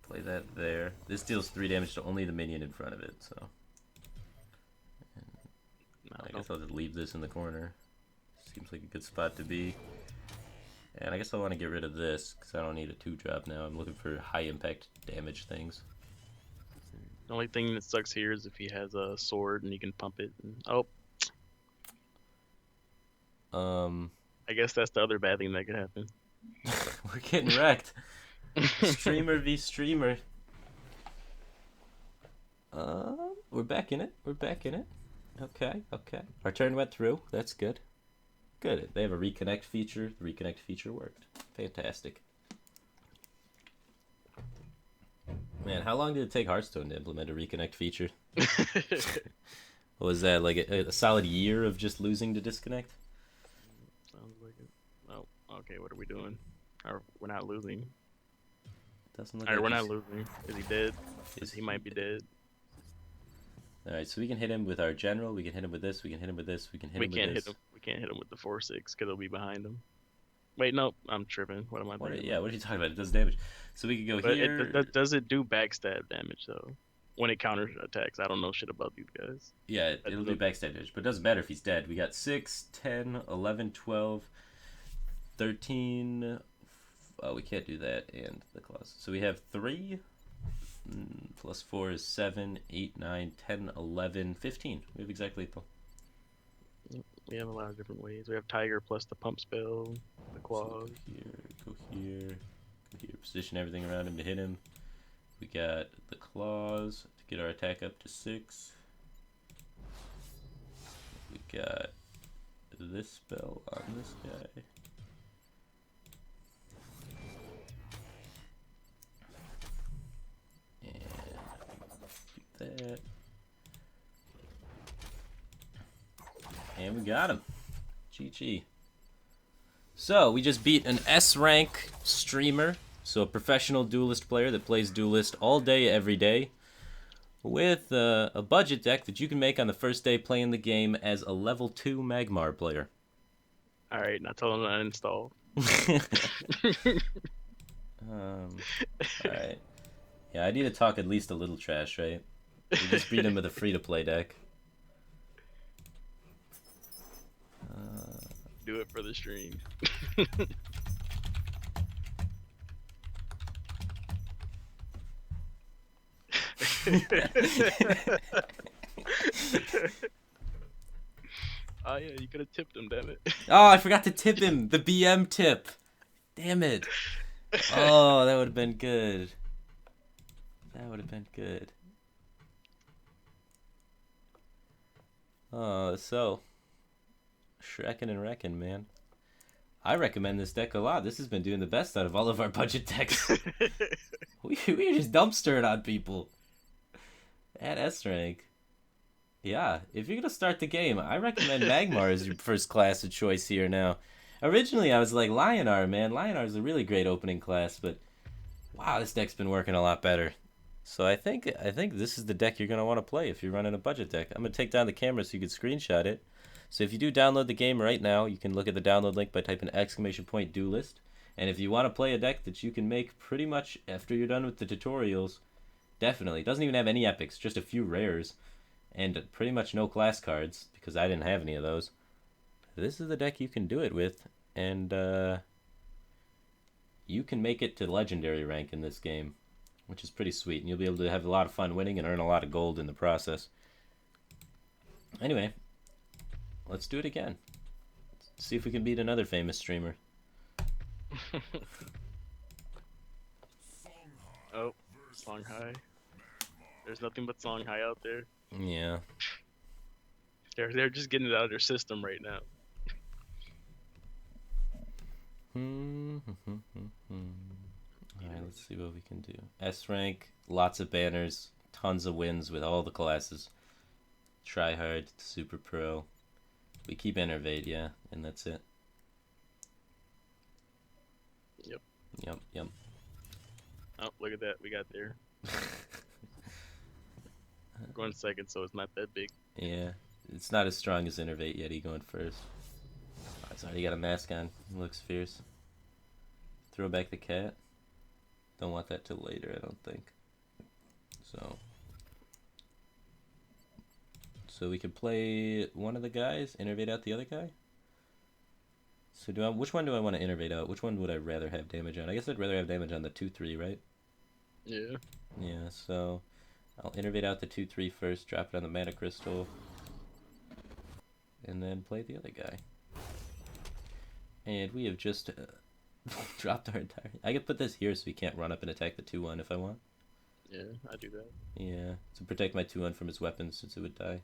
[SPEAKER 1] Play that there. This deals 3 damage to only the minion in front of it, so... I guess I'll just leave this in the corner. Seems like a good spot to be. And I guess I want to get rid of this, because I don't need a 2-drop now. I'm looking for high-impact damage things.
[SPEAKER 2] The only thing that sucks here is if he has a sword and he can pump it. And, oh. I guess that's the other bad thing that could happen.
[SPEAKER 1] We're getting wrecked. Streamer v streamer. We're back in it. We're back in it. Okay, okay. Our turn went through. That's good. Good. They have a reconnect feature. The reconnect feature worked. Fantastic. Man, how long did it take Hearthstone to implement a reconnect feature? What was that, like a solid year of just losing to disconnect?
[SPEAKER 2] Sounds like it. Oh, okay, what are we doing? We're not losing.
[SPEAKER 1] Doesn't look
[SPEAKER 2] Alright,
[SPEAKER 1] like
[SPEAKER 2] we're
[SPEAKER 1] he's...
[SPEAKER 2] not losing. Is he dead? Because he might be dead.
[SPEAKER 1] Alright, so we can hit him with our general, we can hit him with this, we can hit him with this, we can hit him with this.
[SPEAKER 2] We can't hit him with the 4/6 because he'll be behind him. Wait, no, I'm tripping. What am I thinking?
[SPEAKER 1] Yeah, what are you talking about? It does damage. So we could go here.
[SPEAKER 2] Does it do backstab damage, though? When it counter attacks, I don't know shit about these guys.
[SPEAKER 1] Yeah, it'll do backstab damage, but it doesn't matter if he's dead. We got 6, 10, 11, 12, 13... Oh, we can't do that, and the claws. So we have 3, plus 4 is 7, 8, 9, 10, 11, 15. We have exact lethal.
[SPEAKER 2] We have a lot of different ways. We have Tiger plus the pump spell, the claws.
[SPEAKER 1] So go here, go here. Position everything around him to hit him. We got the claws to get our attack up to 6. We got this spell on this guy. And do that. got him. GG. So, we just beat an S-rank streamer. So, a professional Duelist player that plays Duelist all day, every day. With a budget deck that you can make on the first day playing the game as a level 2 Magmar player.
[SPEAKER 2] Alright, now tell him to uninstall.
[SPEAKER 1] Alright. Yeah, I need to talk at least a little trash, right? We just beat him with a free-to-play deck.
[SPEAKER 2] Do it for the stream. Oh yeah, you could have tipped him, damn it.
[SPEAKER 1] Oh, I forgot to tip him. The BM tip. Damn it. Oh, that would have been good. That would have been good. Oh, so Shrekin and Wreckin', man. I recommend this deck a lot. This has been doing the best out of all of our budget decks. we just dumpstered on people. At S rank. Yeah, if you're gonna start the game, I recommend Magmar as your first class of choice here now. Originally, I was like Lionar, man. Lionar is a really great opening class, but wow, this deck's been working a lot better. So I think this is the deck you're gonna want to play if you're running a budget deck. I'm gonna take down the camera so you can screenshot it. So if you do download the game right now, you can look at the download link by typing !Duelyst. And if you want to play a deck that you can make pretty much after you're done with the tutorials, definitely. It doesn't even have any epics, just a few rares. And pretty much no class cards, because I didn't have any of those. This is the deck you can do it with, and you can make it to legendary rank in this game, which is pretty sweet. And you'll be able to have a lot of fun winning and earn a lot of gold in the process. Anyway, let's do it again. Let's see if we can beat another famous streamer.
[SPEAKER 2] Oh, Songhai. There's nothing but Songhai out there.
[SPEAKER 1] Yeah.
[SPEAKER 2] They're just getting it out of their system right now.
[SPEAKER 1] Alright, let's see what we can do. S rank, lots of banners, tons of wins with all the classes. Try hard, super pro. We keep Enervate, yeah, and that's it. Yep.
[SPEAKER 2] Oh, look at that. We got there. Going second, so it's not that big.
[SPEAKER 1] Yeah, it's not as strong as Enervate yet. He going first. Oh, he's already got a mask on. He looks fierce. Throw back the cat. Don't want that till later, I don't think. So we can play one of the guys, innervate out the other guy. So which one do I want to innervate out? Which one would I rather have damage on? I guess I'd rather have damage on the 2/3, right?
[SPEAKER 2] Yeah.
[SPEAKER 1] Yeah, so I'll innervate out the 2/3 first, drop it on the mana crystal, and then play the other guy. And we have just dropped our entire... I could put this here so we can't run up and attack the 2/1 if I want.
[SPEAKER 2] Yeah, I do that.
[SPEAKER 1] Yeah, to protect my 2/1 from his weapons since it would die.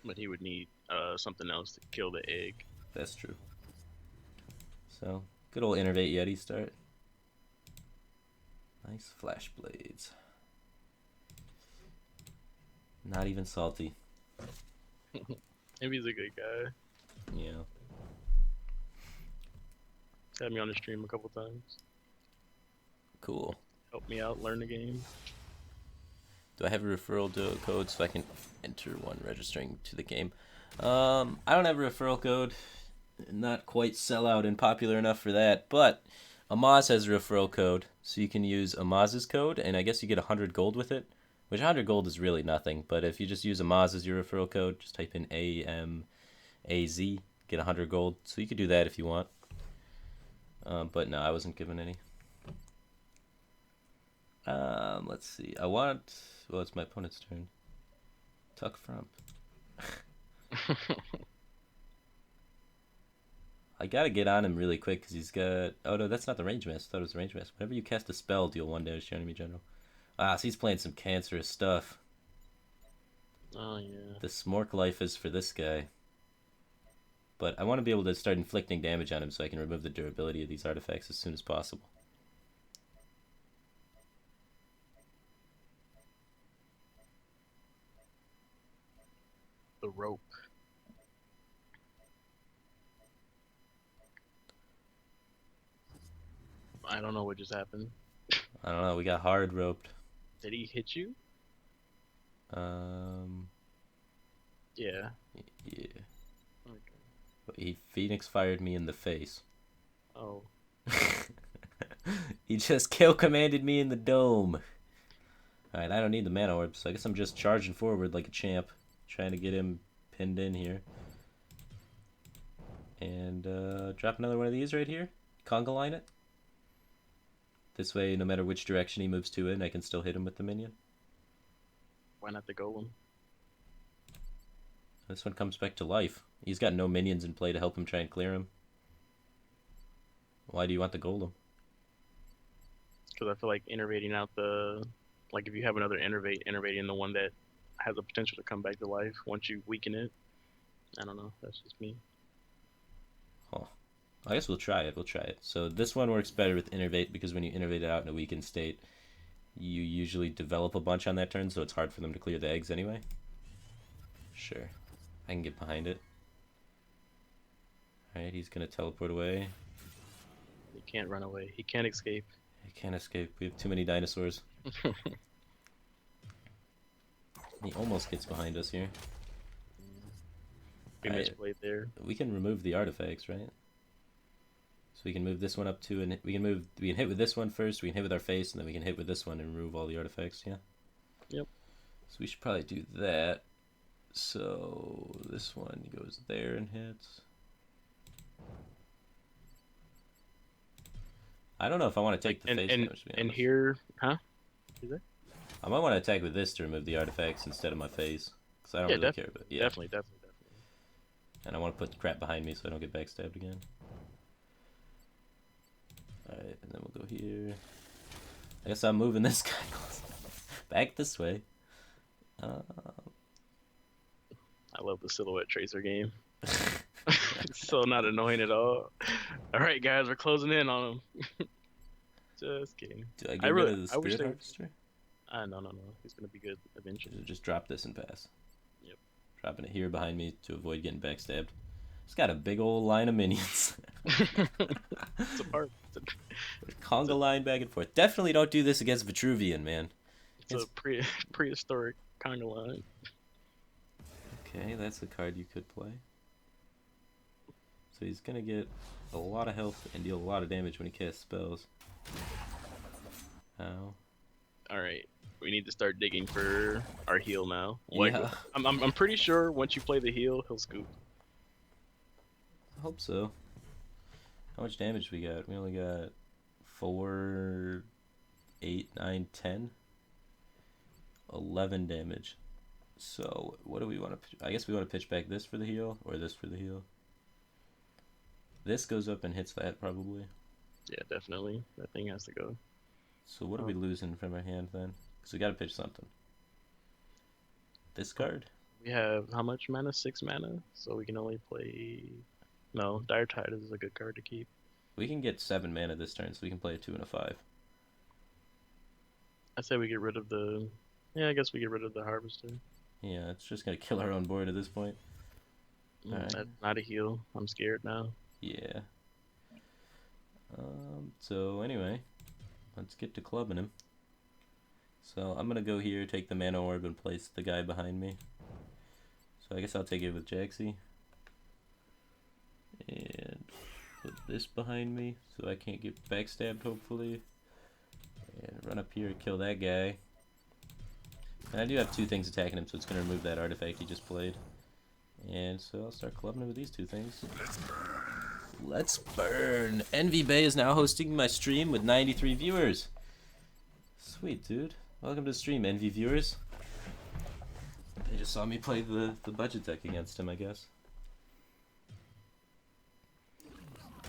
[SPEAKER 2] But he would need something else to kill the egg.
[SPEAKER 1] That's true. So, good old Innervate Yeti start. Nice flash blades. Not even salty.
[SPEAKER 2] Maybe he's a good guy.
[SPEAKER 1] Yeah.
[SPEAKER 2] Had me on the stream a couple times.
[SPEAKER 1] Cool.
[SPEAKER 2] Help me out, learn the game.
[SPEAKER 1] Do I have a referral code so I can enter one registering to the game? I don't have a referral code. Not quite sell out and popular enough for that, but Amaz has a referral code, so you can use Amaz's code, and I guess you get 100 gold with it, which 100 gold is really nothing, but if you just use Amaz as your referral code, just type in AMAZ, get 100 gold, so you could do that if you want. But no, I wasn't given any. Let's see. Well, it's my opponent's turn. Tuck Frump. I gotta get on him really quick because he's got... Oh no, that's not the range mask. I thought it was the range mask. Whenever you cast a spell, deal 1 damage to enemy general. Ah, so he's playing some cancerous stuff.
[SPEAKER 2] Oh yeah.
[SPEAKER 1] The Smork life is for this guy. But I want to be able to start inflicting damage on him so I can remove the durability of these artifacts as soon as possible.
[SPEAKER 2] The rope. I don't know what just happened.
[SPEAKER 1] I don't know. We got hard roped.
[SPEAKER 2] Did he hit you?
[SPEAKER 1] Um,
[SPEAKER 2] Yeah.
[SPEAKER 1] yeah.
[SPEAKER 2] Okay.
[SPEAKER 1] He Phoenix fired me in the face.
[SPEAKER 2] Oh.
[SPEAKER 1] He just kill commanded me in the dome. Alright, I don't need the mana orb, so I guess I'm just charging forward like a champ. Trying to get him pinned in here. And drop another one of these right here. Conga line it. This way, no matter which direction he moves to in, I can still hit him with the minion.
[SPEAKER 2] Why not the golem?
[SPEAKER 1] This one comes back to life. He's got no minions in play to help him try and clear him. Why do you want the golem?
[SPEAKER 2] Because I feel like innervating out the, like if you have another innervating the one that has the potential to come back to life once you weaken it. I don't know. That's just me.
[SPEAKER 1] Oh, I guess we'll try it. We'll try it. So this one works better with innervate because when you innervate it out in a weakened state, you usually develop a bunch on that turn, so it's hard for them to clear the eggs anyway. Sure, I can get behind it. All right, he's gonna teleport away.
[SPEAKER 2] He can't run away. He can't escape.
[SPEAKER 1] He can't escape. We have too many dinosaurs. He almost gets behind us here.
[SPEAKER 2] We misplayed there.
[SPEAKER 1] We can remove the artifacts, right? So we can move this one up to, and we can hit with this one first, we can hit with our face, and then we can hit with this one and remove all the artifacts, yeah?
[SPEAKER 2] Yep.
[SPEAKER 1] So we should probably do that. So this one goes there and hits. I don't know if I want to take the face damage, to be honest.
[SPEAKER 2] And here, huh? Is it?
[SPEAKER 1] I might want to attack with this to remove the artifacts instead of my face. Because I don't really care. But yeah.
[SPEAKER 2] Definitely.
[SPEAKER 1] And I want to put the crap behind me so I don't get backstabbed again. Alright, and then we'll go here. I guess I'm moving this guy back this way.
[SPEAKER 2] I love the silhouette tracer game. It's so not annoying at all. Alright guys, we're closing in on him. Just kidding.
[SPEAKER 1] Do I get rid of the Spirit Harvester?
[SPEAKER 2] No. He's gonna be good eventually.
[SPEAKER 1] Just drop this and pass.
[SPEAKER 2] Yep.
[SPEAKER 1] Dropping it here behind me to avoid getting backstabbed. It's got a big old line of minions.
[SPEAKER 2] It's a part.
[SPEAKER 1] Conga line back and forth. Definitely don't do this against Vitruvian, man.
[SPEAKER 2] It's a prehistoric Conga line.
[SPEAKER 1] Okay, that's a card you could play. So he's gonna get a lot of health and deal a lot of damage when he casts spells. Ow.
[SPEAKER 2] Alright, we need to start digging for our heal now.
[SPEAKER 1] Yeah.
[SPEAKER 2] I'm pretty sure once you play the heal, he'll scoop.
[SPEAKER 1] I hope so. How much damage we got? We only got 4, 8, 9, 10. 11 damage. So, what do we want to... I guess we want to pitch back this for the heal, or this for the heal. This goes up and hits that, probably.
[SPEAKER 2] Yeah, definitely. That thing has to go.
[SPEAKER 1] So what are we losing from our hand, then? Because we got to pitch something. This card?
[SPEAKER 2] We have how much mana? 6 mana? So we can only play... No, Dire Tide is a good card to keep.
[SPEAKER 1] We can get 7 mana this turn, so we can play a 2 and a 5.
[SPEAKER 2] I say we get rid of the... Yeah, I guess we get rid of the Harvester.
[SPEAKER 1] Yeah, it's just going to kill our own board at this point.
[SPEAKER 2] That's not a heal. I'm scared now.
[SPEAKER 1] Yeah. So anyway, let's get to clubbing him. So I'm going to go here, take the mana orb, and place the guy behind me. So I guess I'll take it with Jaxie. And put this behind me so I can't get backstabbed, hopefully. And run up here and kill that guy. And I do have 2 things attacking him, so it's going to remove that artifact he just played. And so I'll start clubbing him with these 2 things. Let's burn! Envy Bay is now hosting my stream with 93 viewers. Sweet, dude. Welcome to the stream, Envy viewers. They just saw me play the budget deck against him, I guess.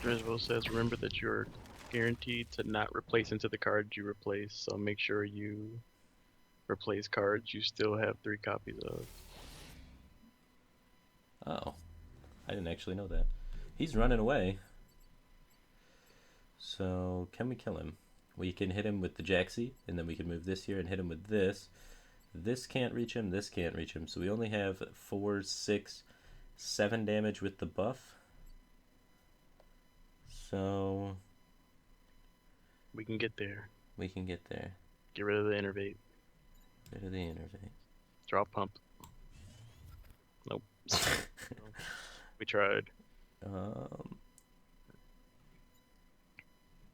[SPEAKER 2] Drizvo says, remember that you're guaranteed to not replace into the cards you replace, so make sure you replace cards you still have 3 copies of.
[SPEAKER 1] Oh. I didn't actually know that. He's running away. So, can we kill him? We can hit him with the Jaxie, and then we can move this here and hit him with this. This can't reach him, this can't reach him. So we only have 4, 6, 7 damage with the buff. So
[SPEAKER 2] We can get there.
[SPEAKER 1] We can get there.
[SPEAKER 2] Get rid of the innervate.
[SPEAKER 1] Rid of the innervate.
[SPEAKER 2] Draw pump. Nope. We tried.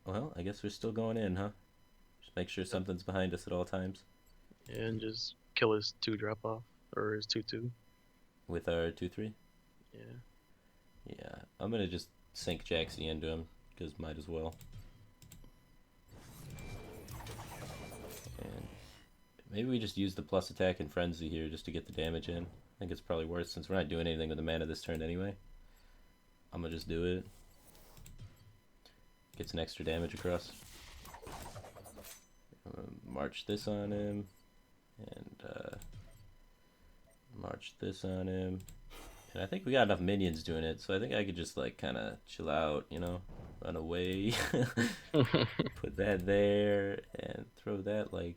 [SPEAKER 1] Well, I guess we're still going in, huh? Just make sure something's behind us at all times.
[SPEAKER 2] Yeah, and just kill his 2 drop off. Or his 2/2.
[SPEAKER 1] With our 2/3?
[SPEAKER 2] Yeah.
[SPEAKER 1] Yeah, I'm gonna just sink Jaxie into him, because might as well. And maybe we just use the plus attack and frenzy here just to get the damage in. I think it's probably worth, since we're not doing anything with the mana this turn anyway. I'm gonna just do it. Get some extra damage across. March this on him. And march this on him. And I think we got enough minions doing it, so I think I could just like kind of chill out, you know, run away. Put that there and throw that like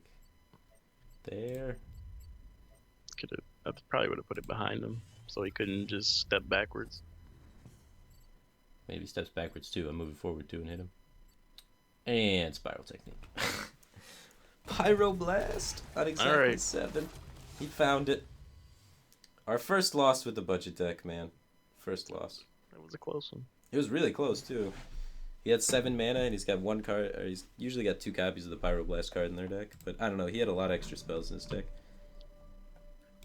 [SPEAKER 1] there.
[SPEAKER 2] I probably would have put it behind him so he couldn't just step backwards.
[SPEAKER 1] Maybe steps backwards too. I'm moving forward too and hit him. And spiral technique. Pyroblast on exactly 7. He found it. Our first loss with the budget deck, man. First loss.
[SPEAKER 2] That was a close one.
[SPEAKER 1] It was really close too. He had 7 mana and he's got 1 card, or he's usually got 2 copies of the Pyroblast card in their deck. But I don't know, he had a lot of extra spells in his deck.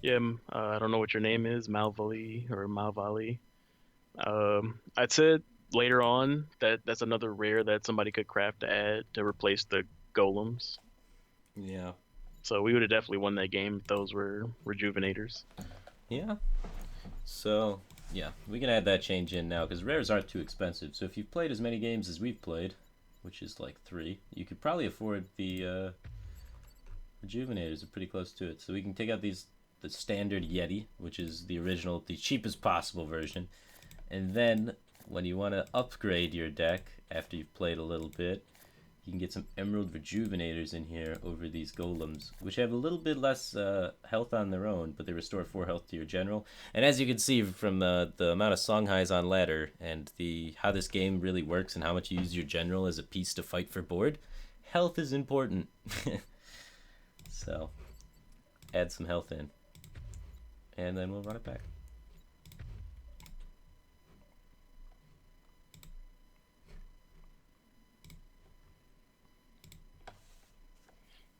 [SPEAKER 2] Yeah, I don't know what your name is, Malvali or Malvali. I'd said later on that that's another rare that somebody could craft to add to replace the golems.
[SPEAKER 1] Yeah.
[SPEAKER 2] So we would have definitely won that game if those were rejuvenators.
[SPEAKER 1] Yeah. So, yeah, we can add that change in now because rares aren't too expensive. So if you've played as many games as we've played, which is like 3, you could probably afford the rejuvenators. Are pretty close to it. So we can take out the standard Yeti, which is the original, the cheapest possible version. And then when you want to upgrade your deck after you've played a little bit, you can get some Emerald Rejuvenators in here over these Golems, which have a little bit less health on their own, but they restore 4 health to your general. And as you can see from the amount of Song Highs on ladder and how this game really works and how much you use your general as a piece to fight for board, health is important. So, add some health in. And then we'll run it back.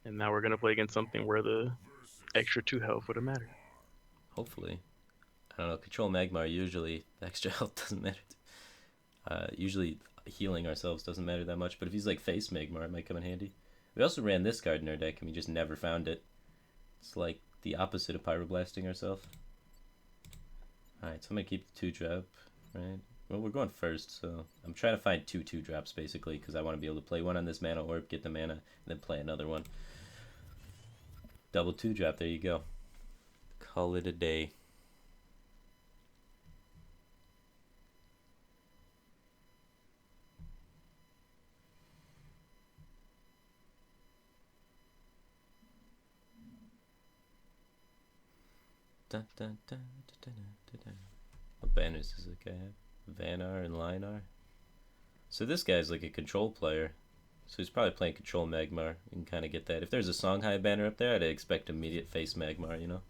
[SPEAKER 2] And now we're going to play against something where the extra 2 health would have mattered.
[SPEAKER 1] Hopefully. I don't know, control Magmar, usually the extra health doesn't matter. Usually healing ourselves doesn't matter that much, but if he's like face Magmar, it might come in handy. We also ran this card in our deck and we just never found it. It's like the opposite of pyroblasting ourselves. Alright, so I'm going to keep the 2-drop, right? Well, we're going first, so I'm trying to find 2 2-drops basically because I want to be able to play one on this mana orb, get the mana, and then play another one. Double 2-drop, there you go. Call it a day. Dun, dun, dun, dun, dun, dun. What banners does this guy have? Vanar and Linar. So this guy's like a control player. So he's probably playing control Magmar. You can kind of get that. If there's a Songhai banner up there, I'd expect immediate face Magmar, you know?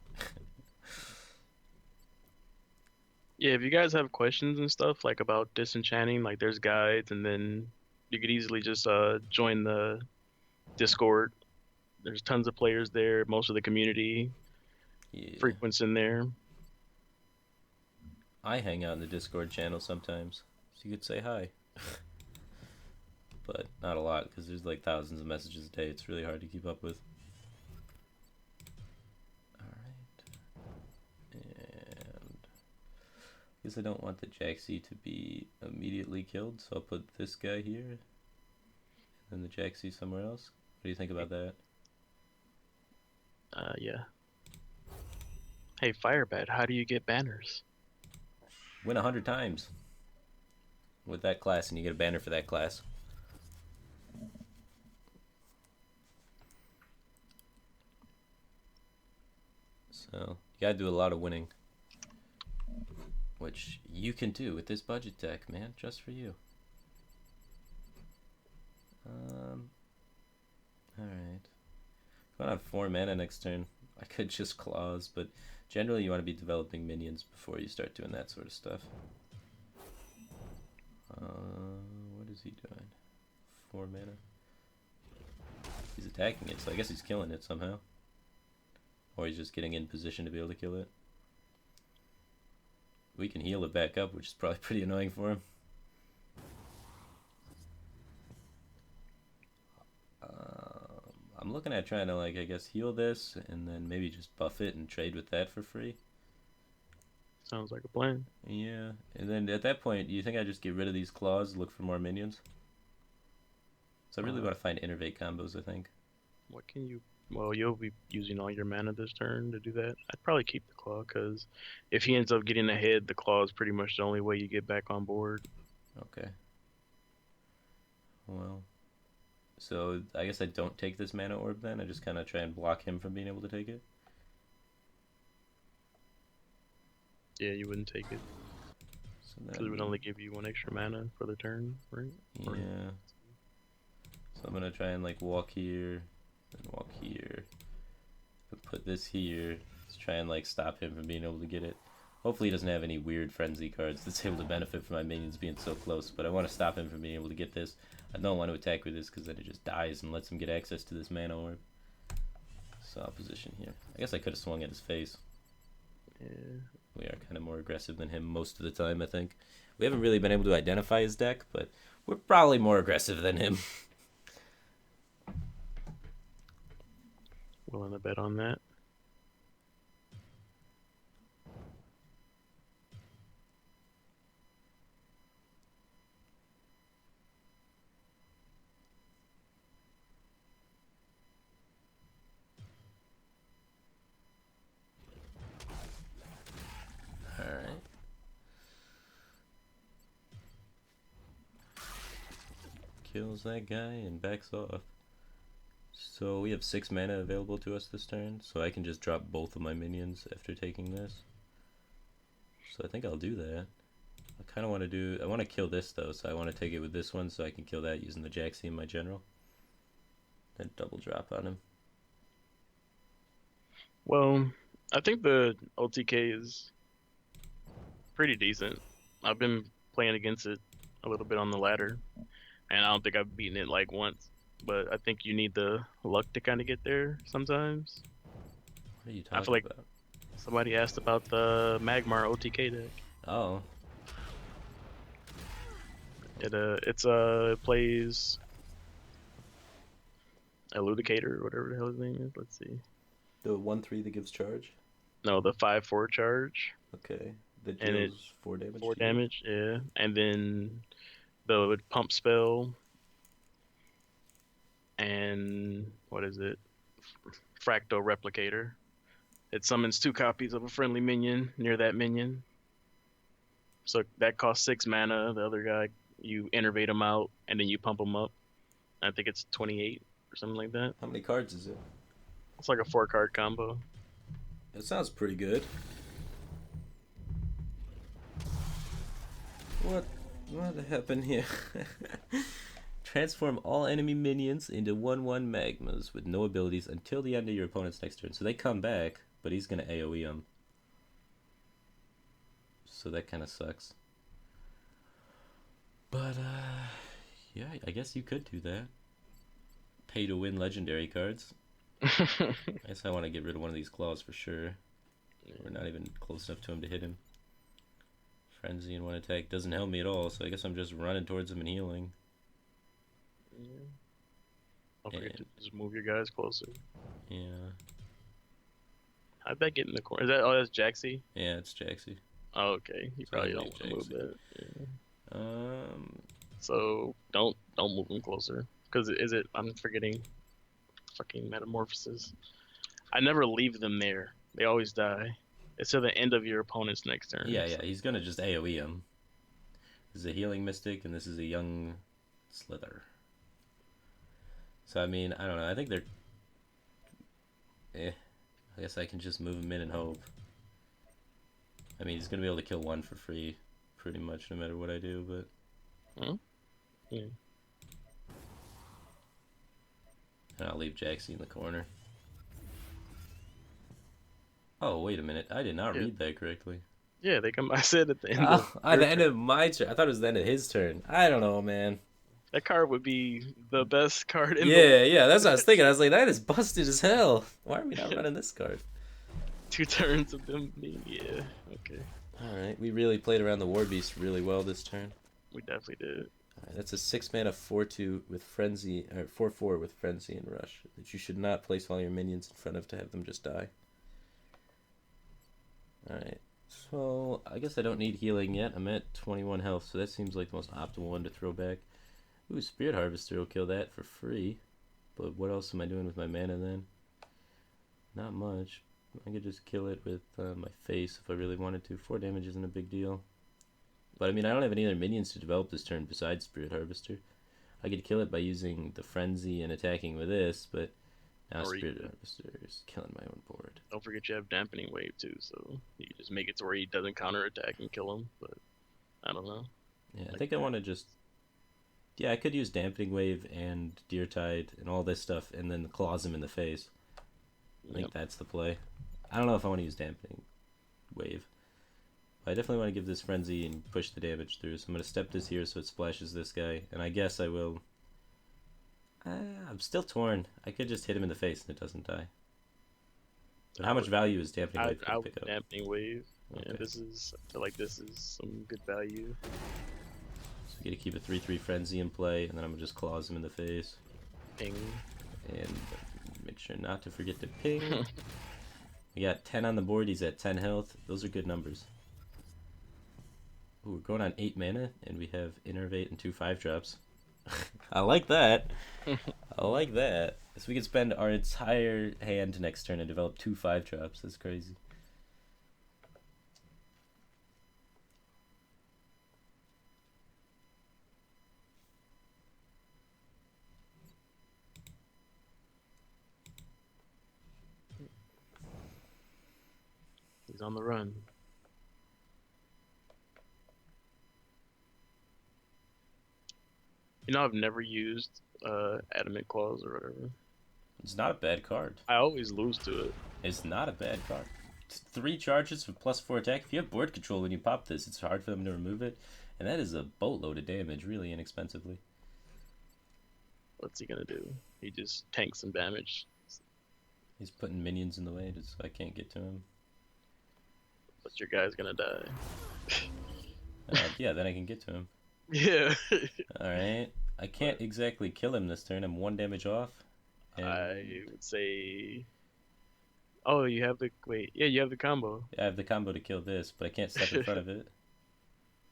[SPEAKER 2] Yeah, if you guys have questions and stuff like about disenchanting, like there's guides, and then you could easily just join the Discord. There's tons of players there. Most of the community frequents in there.
[SPEAKER 1] I hang out in the Discord channel sometimes, so you could say hi. But not a lot because there's like thousands of messages a day. It's really hard to keep up with. Alright. And I guess I don't want the Jaxie to be immediately killed, so I'll put this guy here. And then the Jaxie somewhere else. What do you think about that?
[SPEAKER 2] Yeah. Hey, Firebat, how do you get banners?
[SPEAKER 1] Win 100 times with that class, and you get a banner for that class. So you gotta do a lot of winning, which you can do with this budget deck, man, just for you. Alright. If I have 4 mana next turn, I could just claws, but generally you want to be developing minions before you start doing that sort of stuff. What is he doing? 4 mana. He's attacking it, so I guess he's killing it somehow. Or he's just getting in position to be able to kill it. We can heal it back up, which is probably pretty annoying for him. I'm looking at trying to, like, I guess heal this and then maybe just buff it and trade with that for free.
[SPEAKER 2] Sounds like a plan.
[SPEAKER 1] Yeah, and then at that point, do you think I just get rid of these claws, look for more minions? So I really want to find innervate combos, I think.
[SPEAKER 2] What can you... Well, you'll be using all your mana this turn to do that. I'd probably keep the claw, because if he ends up getting ahead, the claw is pretty much the only way you get back on board.
[SPEAKER 1] Okay. Well, so I guess I don't take this mana orb then? I just kind of try and block him from being able to take it?
[SPEAKER 2] Yeah, you wouldn't take it. Because it would only give you 1 extra mana for the turn, right?
[SPEAKER 1] Yeah. So I'm going to try and, like, walk here, and walk here, and put this here to try and, like, stop him from being able to get it. Hopefully he doesn't have any weird frenzy cards that's able to benefit from my minions being so close, but I want to stop him from being able to get this. I don't want to attack with this because then it just dies and lets him get access to this mana orb. So I'll position here. I guess I could have swung at his face.
[SPEAKER 2] Yeah.
[SPEAKER 1] We are kind of more aggressive than him most of the time, I think. We haven't really been able to identify his deck, but we're probably more aggressive than him.
[SPEAKER 2] Willing to bet on that.
[SPEAKER 1] Alright. Kills that guy and backs off. So we have 6 mana available to us this turn, so I can just drop both of my minions after taking this. So I think I'll do that. I kind of want to do... I want to kill this though, so I want to take it with this one so I can kill that using the Jaxi in my general. Then double drop on him.
[SPEAKER 2] Well, I think the OTK is pretty decent. I've been playing against it a little bit on the ladder, and I don't think I've beaten it like once. But I think you need the luck to kind of get there sometimes.
[SPEAKER 1] What are you talking
[SPEAKER 2] I feel like
[SPEAKER 1] about?
[SPEAKER 2] somebody asked about the Magmar OTK deck.
[SPEAKER 1] Oh.
[SPEAKER 2] It plays Eludicator or whatever the hell his name is. Let's see.
[SPEAKER 1] The 1/3 that gives charge?
[SPEAKER 2] No, the 5/4 charge.
[SPEAKER 1] Okay. That
[SPEAKER 2] And
[SPEAKER 1] deals 4 damage.
[SPEAKER 2] 4 damage, yeah. And then the pump spell. And what is it? Fractal Replicator. It summons 2 copies of a friendly minion near that minion. So that costs 6 mana. The other guy, you innervate him out, and then you pump him up. I think it's 28 or something like that.
[SPEAKER 1] How many cards is it?
[SPEAKER 2] It's like a 4-card combo.
[SPEAKER 1] It sounds pretty good. What happened here? Transform all enemy minions into 1/1 magmas with no abilities until the end of your opponent's next turn. So they come back, but he's going to AoE them. So that kind of sucks. But, yeah, I guess you could do that. Pay to win legendary cards. I guess I want to get rid of one of these claws for sure. We're not even close enough to him to hit him. Frenzy in 1 attack doesn't help me at all, so I guess I'm just running towards him and healing.
[SPEAKER 2] Yeah. Don't forget to just move your guys closer.
[SPEAKER 1] Yeah.
[SPEAKER 2] How'd that get in the corner? Is that, oh, that's Jaxi?
[SPEAKER 1] Yeah, it's Jaxi.
[SPEAKER 2] Oh, okay. You
[SPEAKER 1] So
[SPEAKER 2] probably
[SPEAKER 1] I
[SPEAKER 2] don't
[SPEAKER 1] leave
[SPEAKER 2] want to move
[SPEAKER 1] Jaxi.
[SPEAKER 2] that. Yeah. So don't move them closer. Because I'm forgetting fucking metamorphosis. I never leave them there. They always die. It's to the end of your opponent's next turn.
[SPEAKER 1] Yeah,
[SPEAKER 2] so.
[SPEAKER 1] he's gonna just AoE him. This is a healing mystic, and this is a young slither. So, I mean, I don't know. I think they're... I guess I can just move him in and hope. I mean, he's gonna be able to kill 1 for free, pretty much, no matter what I do, but...
[SPEAKER 2] Yeah.
[SPEAKER 1] And I'll leave Jaxie in the corner. Oh, wait a minute. I did not
[SPEAKER 2] Yeah,
[SPEAKER 1] read that correctly.
[SPEAKER 2] yeah, they come. I said at the end of
[SPEAKER 1] Oh, at
[SPEAKER 2] your
[SPEAKER 1] the end
[SPEAKER 2] turn.
[SPEAKER 1] of my turn. I thought it was the end of his turn. I don't know, man.
[SPEAKER 2] That card would be the best card in the
[SPEAKER 1] Yeah, yeah, that's what I was thinking. I was like, that is busted as hell. Why are we not running this card?
[SPEAKER 2] 2 turns of them being, yeah, okay.
[SPEAKER 1] Alright, we really played around the War Beast really well this turn.
[SPEAKER 2] We definitely did.
[SPEAKER 1] Alright, that's a 6-mana 4/2 with Frenzy, or 4/4 with Frenzy and Rush that you should not place all your minions in front of to have them just die. Alright, so I guess I don't need healing yet. I'm at 21 health, so that seems like the most optimal one to throw back. Ooh, Spirit Harvester will kill that for free. But what else am I doing with my mana then? Not much. I could just kill it with my face if I really wanted to. 4 damage isn't a big deal. But I mean, I don't have any other minions to develop this turn besides Spirit Harvester. I could kill it by using the Frenzy and attacking with this, but now
[SPEAKER 2] Or
[SPEAKER 1] Spirit Harvester is killing my own board.
[SPEAKER 2] don't forget you have Dampening Wave too, so you can just make it to where he doesn't counterattack and kill him, but I don't know.
[SPEAKER 1] Yeah, I think I want to just... Yeah, I could use Dampening Wave and Deer Tide and all this stuff, and then claws him in the face. I think that's the play. I don't know if I want to use Dampening Wave. But I definitely want to give this Frenzy and push the damage through. So I'm going to step this here so it splashes this guy. And I guess I will... I'm still torn. I could just hit him in the face and it doesn't die. But how much value is Dampening Wave going to pick up?
[SPEAKER 2] Dampening Wave.
[SPEAKER 1] Okay.
[SPEAKER 2] Yeah, I feel like this is some good value.
[SPEAKER 1] So we get to keep a 3/3 Frenzy in play, and then I'm going to just claws him in the face.
[SPEAKER 2] Ping.
[SPEAKER 1] And make sure not to forget to ping. We got 10 on the board, he's at 10 health. Those are good numbers. Ooh, we're going on 8 mana, and we have Innervate and 2 5-drops. I like that. I like that. So we can spend our entire hand next turn and develop 2 5-drops. That's crazy.
[SPEAKER 2] He's on the run. You know, I've never used Adamant Claws or whatever.
[SPEAKER 1] It's not a bad card.
[SPEAKER 2] I always lose to it.
[SPEAKER 1] It's not a bad card. It's 3 charges with +4 attack. If you have board control when you pop this, it's hard for them to remove it. And that is a boatload of damage, really inexpensively.
[SPEAKER 2] What's he gonna do? He just tanks some damage.
[SPEAKER 1] He's putting minions in the way, so I can't get to him.
[SPEAKER 2] But your guy's gonna die.
[SPEAKER 1] Yeah, then I can get to him.
[SPEAKER 2] Yeah.
[SPEAKER 1] Alright. I can't exactly kill him this turn. I'm 1 damage off. And
[SPEAKER 2] I would say. Oh, you have the Yeah, you have the combo.
[SPEAKER 1] I have the combo to kill this, but I can't step in front of it.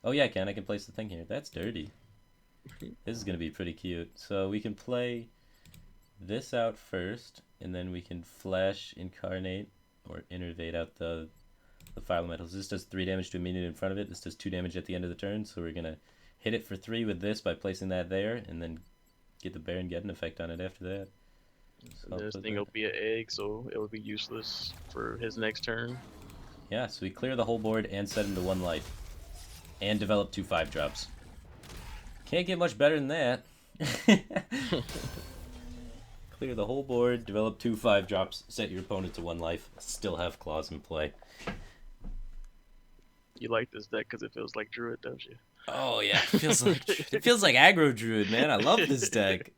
[SPEAKER 1] Oh yeah, I can. I can place the thing here. That's dirty. This is gonna be pretty cute. So we can play this out first, and then we can flash Incarnate or Innervate out the Fire Elementals. This does 3 damage to a minion in front of it. This does 2 damage at the end of the turn. So we're gonna hit it for 3 with this by placing that there, and then get the Baron-Geddon effect on it after that. So
[SPEAKER 2] This thing will be an egg, so it will be useless for his next turn.
[SPEAKER 1] Yeah, so we clear the whole board and set him to 1 life. And develop 2 5-drops. Can't get much better than that. Clear the whole board, develop 2 5-drops, set your opponent to 1 life, still have claws in play.
[SPEAKER 2] You like this deck because it feels like Druid, don't you?
[SPEAKER 1] Oh yeah, it feels like aggro Druid, man. I love this deck.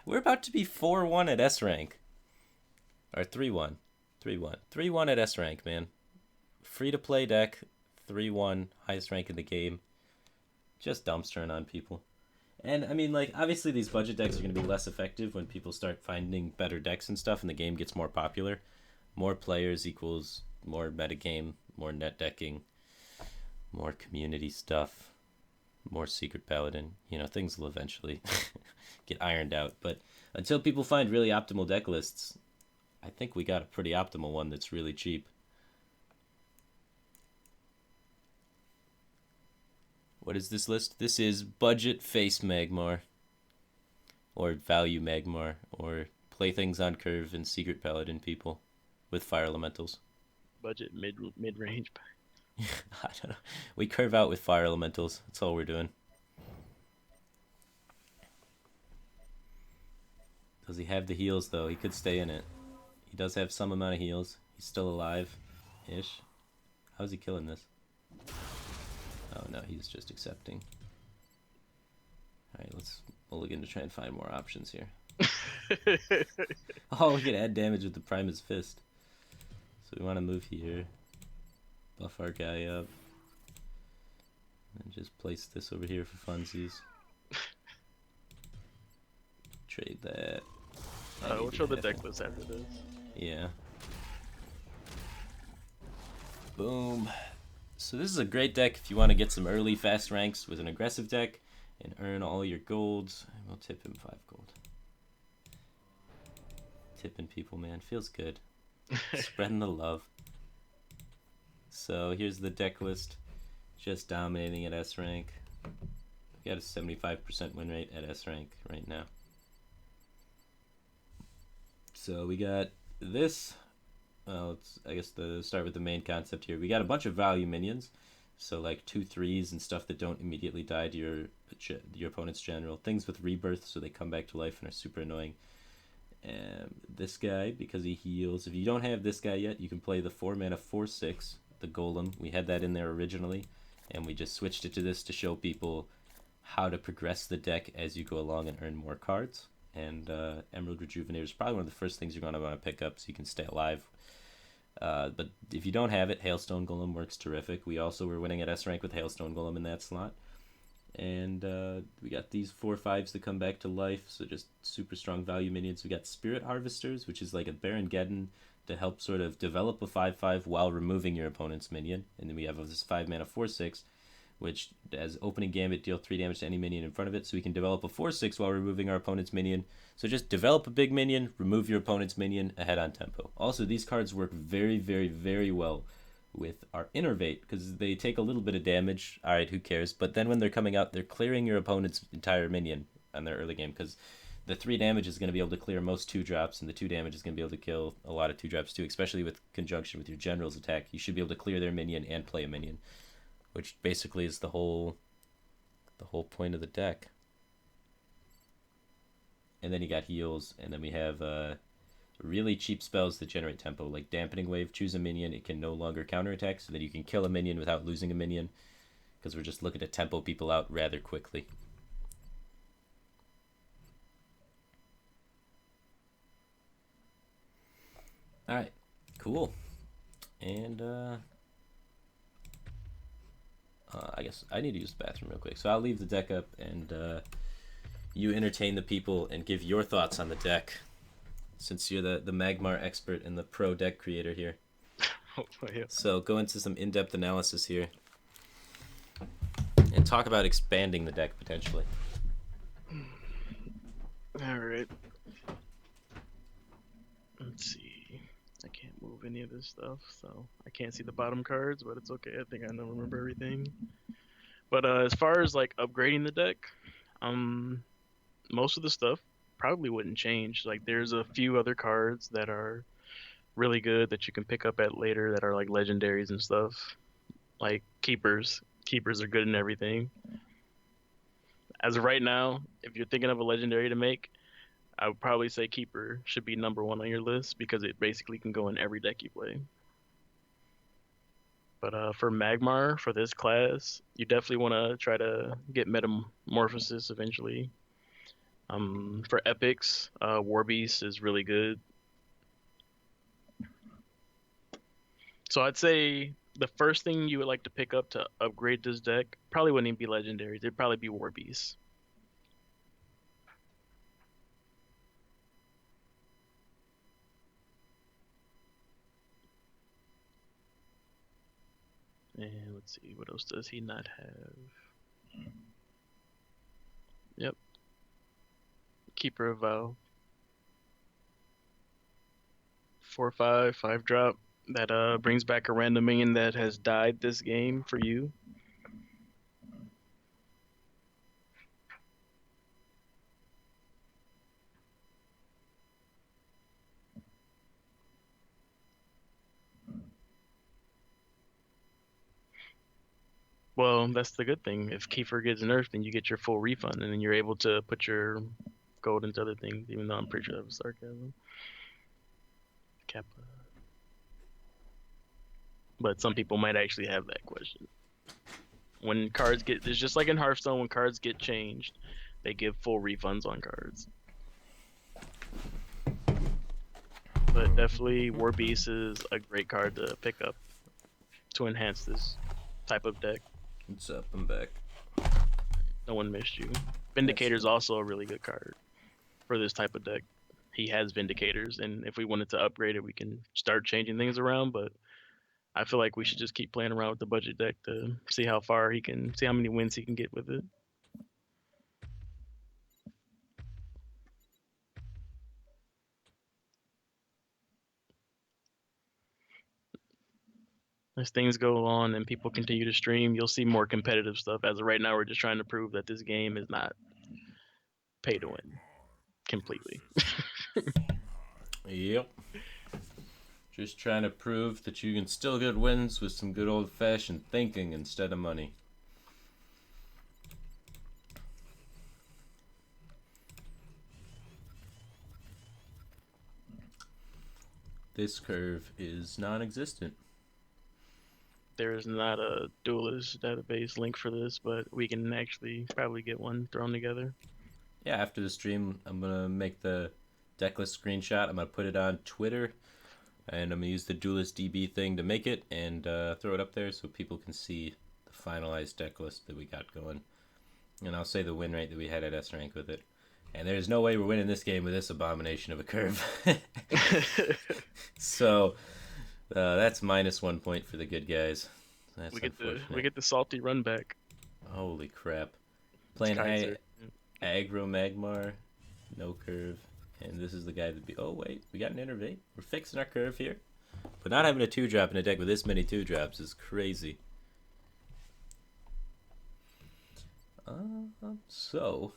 [SPEAKER 1] We're about to be 4-1 at S rank. Or 3-1. 3-1. 3-1 at S rank, man. Free to play deck, 3-1, highest rank in the game. Just dumpstering on people. And I mean, like, obviously these budget decks are going to be less effective when people start finding better decks and stuff and the game gets more popular. More players equals more metagame, more net decking, more community stuff, more Secret Paladin. You know, things will eventually get ironed out. But until people find really optimal deck lists, I think we got a pretty optimal one that's really cheap. What is this list? This is Budget Face Magmar. Or Value Magmar. Or Playthings on Curve and Secret Paladin people with Fire Elementals.
[SPEAKER 2] Budget mid-range.
[SPEAKER 1] I don't know. We curve out with Fire Elementals. That's all we're doing. Does he have the heals though? He could stay in it. He does have some amount of heals. He's still alive, ish. How's he killing this? Oh no, he's just accepting. All right, let's mulligan to try and find more options here. Oh, we can add damage with the Primus Fist. So we want to move here, buff our guy up, and just place this over here for funsies. Trade that.
[SPEAKER 2] We'll show the deck list after this.
[SPEAKER 1] Yeah. Boom. So this is a great deck if you want to get some early fast ranks with an aggressive deck and earn all your golds. We'll tip him 5 gold. Tipping people, man, feels good. Spreading the love. So here's the deck list. Just dominating at S rank. We got a 75% win rate at S rank right now. So we got this. I guess to start with the main concept here, we got a bunch of value minions. So like 2/3s and stuff that don't immediately die to your opponent's general. Things with rebirth, so they come back to life and are super annoying. This guy, because he heals. If you don't have this guy yet, you can play the 4-mana 4/6, the Golem. We had that in there originally, and we just switched it to this to show people how to progress the deck as you go along and earn more cards. And Emerald Rejuvenator is probably one of the first things you're going to want to pick up so you can stay alive. But if you don't have it, Hailstone Golem works terrific. We also were winning at S rank with Hailstone Golem in that slot. And we got these 4/5s that come back to life, so just super strong value minions. We got Spirit Harvesters, which is like a Baron Geddon to help sort of develop a 5/5 while removing your opponent's minion. And then we have this 5-mana 4/6, which as opening gambit, deal 3 damage to any minion in front of it, so we can develop a 4/6 while removing our opponent's minion. So just develop a big minion, remove your opponent's minion, ahead on tempo. Also, these cards work very, very, very well with our Innervate, because they take a little bit of damage. Alright, who cares? But then when they're coming out, they're clearing your opponent's entire minion on their early game, because the 3 damage is going to be able to clear most 2-drops, and the 2 damage is going to be able to kill a lot of 2-drops too, especially with conjunction with your general's attack. You should be able to clear their minion and play a minion, which basically is the whole point of the deck. And then you got heals, and then we have really cheap spells that generate tempo, like Dampening Wave. Choose a minion, it can no longer counterattack, so that you can kill a minion without losing a minion, because we're just looking to tempo people out rather quickly. Alright, cool. And I guess I need to use the bathroom real quick, so I'll leave the deck up, and you entertain the people and give your thoughts on the deck, since you're the Magmar expert and the pro deck creator here.
[SPEAKER 2] Oh, yeah.
[SPEAKER 1] So go into some in-depth analysis here and talk about expanding the deck potentially.
[SPEAKER 2] Alright. Let's see. I can't move any of this stuff, so I can't see the bottom cards, but it's okay. I think I don't remember everything. But as far as like upgrading the deck, most of the stuff probably wouldn't change. Like there's a few other cards that are really good that you can pick up at later that are like legendaries and stuff. Like keepers. Keepers are good in everything. As of right now, if you're thinking of a legendary to make, I would probably say Keeper should be number 1 on your list, because it basically can go in every deck you play. But for Magmar, for this class, you definitely want to try to get Metamorphosis eventually. For epics, Warbeast is really good. So I'd say the first thing you would like to pick up to upgrade this deck probably wouldn't even be legendaries. It'd probably be Warbeast. And let's see, what else does he not have? Yep. Keeper of Vow. 4/5, 5-drop. That brings back a random minion that has died this game for you. Well, that's the good thing. If Kiefer gets nerfed, then you get your full refund, and then you're able to put your code into other things, even though I'm pretty sure that was sarcasm. Kappa. But some people might actually have that question. When cards get, it's just like in Hearthstone, when cards get changed, they give full refunds on cards. But definitely, War Beast is a great card to pick up to enhance this type of deck.
[SPEAKER 1] What's up? I'm back.
[SPEAKER 2] No one missed you. Vindicator is also a really good card for this type of deck. He has Vindicators, and if we wanted to upgrade it, we can start changing things around. But I feel like we should just keep playing around with the budget deck to see how far he can, see how many wins he can get with it. As things go on and people continue to stream, you'll see more competitive stuff. As of right now, we're just trying to prove that this game is not pay to win completely.
[SPEAKER 1] Yep. Just trying to prove that you can still get wins with some good old-fashioned thinking instead of money. This curve is non-existent.
[SPEAKER 2] There is not a Duelyst database link for this, but we can actually probably get one thrown together.
[SPEAKER 1] Yeah, after the stream, I'm going to make the deck list screenshot. I'm going to put it on Twitter, and I'm going to use the Duelyst DB thing to make it and throw it up there so people can see the finalized deck list that we got going. And I'll say the win rate that we had at S rank with it. And there's no way we're winning this game with this abomination of a curve. So that's -1 point for the good guys. That's
[SPEAKER 2] we get the salty run back.
[SPEAKER 1] Holy crap. Playing aggro Magmar, no curve. And this is the guy that oh wait, we got an innervate. We're fixing our curve here. But not having a 2-drop in a deck with this many 2-drops is crazy. So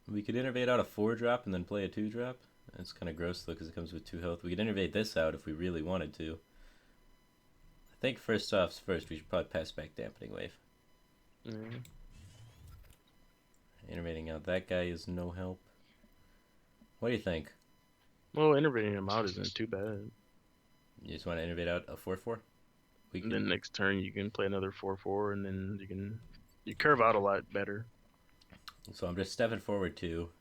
[SPEAKER 1] we could innervate out a 4-drop and then play a 2-drop. It's kind of gross though because it comes with 2 health. We could innervate this out if we really wanted to. I think first off's first, we should probably pass back Dampening Wave. Innervating out that guy is no help. What do you think?
[SPEAKER 2] Well, innervating him out isn't too bad.
[SPEAKER 1] You just want to innervate out a 4/4?
[SPEAKER 2] And then next turn you can play another 4/4, and then you curve out a lot better.
[SPEAKER 1] So I'm just stepping forward 2,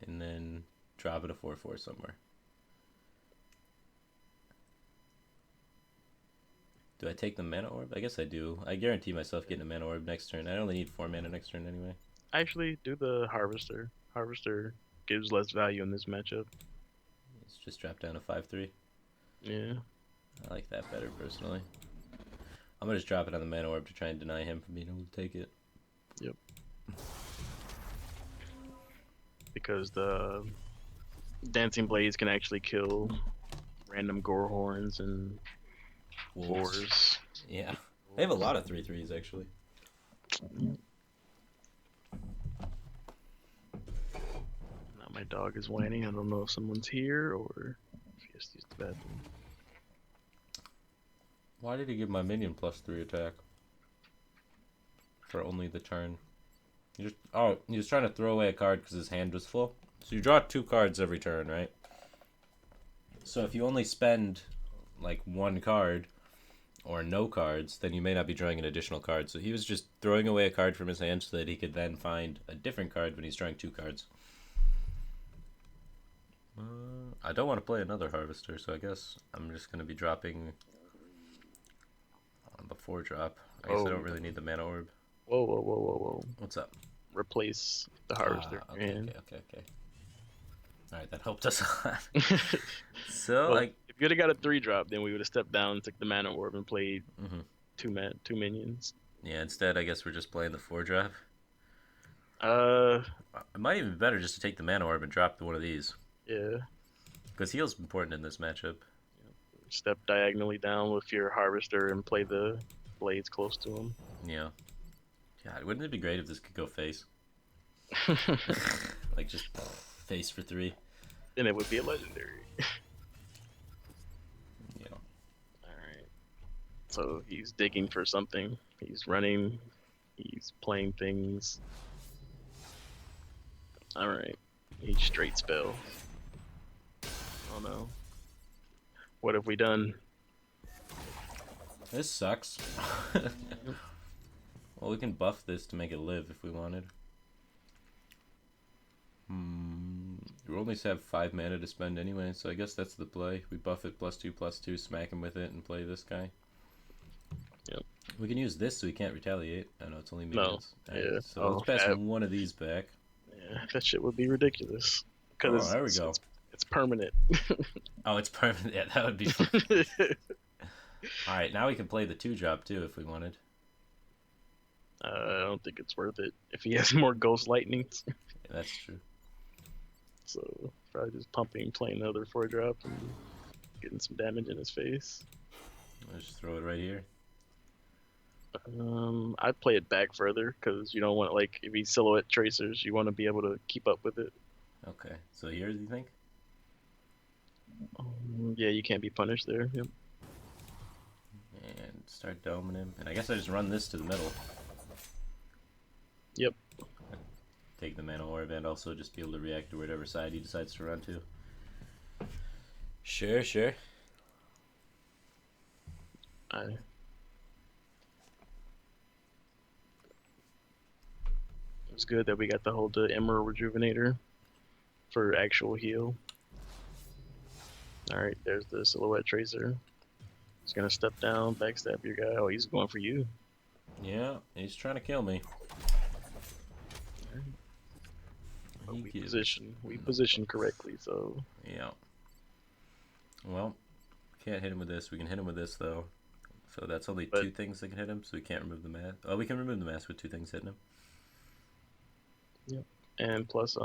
[SPEAKER 1] and then dropping a 4/4 somewhere. Do I take the mana orb? I guess I do. I guarantee myself getting a mana orb next turn. I only need 4 mana next turn anyway.
[SPEAKER 2] Actually, do the Harvester. Harvester gives less value in this matchup.
[SPEAKER 1] Let's just drop down to 5/3.
[SPEAKER 2] Yeah.
[SPEAKER 1] I like that better personally. I'm gonna just drop it on the mana orb to try and deny him from being able to take it.
[SPEAKER 2] Yep. Because the Dancing Blades can actually kill random Gorehorns and Wolves.
[SPEAKER 1] Yeah. They have a lot of 3/3s actually.
[SPEAKER 2] Now my dog is whining. I don't know if someone's here or if he has to use the bathroom.
[SPEAKER 1] Why did he give my minion +3 attack? For only the turn. He was trying to throw away a card because his hand was full. So you draw 2 cards every turn, right? So if you only spend like 1 card or no cards, then you may not be drawing an additional card. So he was just throwing away a card from his hand so that he could then find a different card when he's drawing 2 cards. I don't want to play another Harvester, so I guess I'm just going to be dropping on the 4-drop. I guess I don't really need the mana orb.
[SPEAKER 2] Whoa.
[SPEAKER 1] What's up?
[SPEAKER 2] Replace the Harvester.
[SPEAKER 1] Okay. Alright, that helped us a lot. So,
[SPEAKER 2] well, if you would have got a 3-drop, then we would have stepped down, took the mana orb, and played 2 minions.
[SPEAKER 1] Yeah, instead, I guess we're just playing the 4-drop. It might even be better just to take the mana orb and drop one of these.
[SPEAKER 2] Yeah.
[SPEAKER 1] Because heal's important in this matchup.
[SPEAKER 2] Step diagonally down with your Harvester and play the blades close to him.
[SPEAKER 1] Yeah. God, wouldn't it be great if this could go face? Like, just face for 3.
[SPEAKER 2] Then it would be a legendary.
[SPEAKER 1] Yeah.
[SPEAKER 2] Alright. So he's digging for something. He's running. He's playing things. Alright. Each straight spell. Oh no. What have we done?
[SPEAKER 1] This sucks. Well, we can buff this to make it live if we wanted. We only have 5 mana to spend anyway, so I guess that's the play. We buff it +2/+2, smack him with it, and play this guy.
[SPEAKER 2] Yep.
[SPEAKER 1] We can use this so he can't retaliate. I know it's only minions.
[SPEAKER 2] No. Yeah.
[SPEAKER 1] So let's pass one of these back.
[SPEAKER 2] Yeah, that shit would be ridiculous.
[SPEAKER 1] Oh, there we go.
[SPEAKER 2] It's permanent.
[SPEAKER 1] Oh, it's permanent. Yeah, that would be fun. Alright, now we can play the 2-drop too if we wanted.
[SPEAKER 2] I don't think it's worth it if he has more Ghost Lightnings.
[SPEAKER 1] Yeah, that's true.
[SPEAKER 2] So probably just pumping, playing another 4-drop, and getting some damage in his face.
[SPEAKER 1] I'll just throw it right here.
[SPEAKER 2] I'd play it back further because you don't want, like, if he's silhouette tracers, you want to be able to keep up with it.
[SPEAKER 1] Okay, so here, do you think?
[SPEAKER 2] Yeah, you can't be punished there. Yep.
[SPEAKER 1] And start doming him. And I guess I just run this to the middle.
[SPEAKER 2] Yep.
[SPEAKER 1] Take the mana orb and also just be able to react to whatever side he decides to run to. Sure, sure.
[SPEAKER 2] It's good that we got the whole Emerald Rejuvenator for actual heal. Alright, there's the Silhouette Tracer. He's gonna step down, backstab your guy. Oh, he's going for you.
[SPEAKER 1] Yeah, he's trying to kill me.
[SPEAKER 2] But we position correctly, so...
[SPEAKER 1] Yeah. Well, can't hit him with this. We can hit him with this, though. So that's only 2 things that can hit him, so we can't remove the mask. Oh, we can remove the mask with 2 things hitting him.
[SPEAKER 2] Yep. And plus,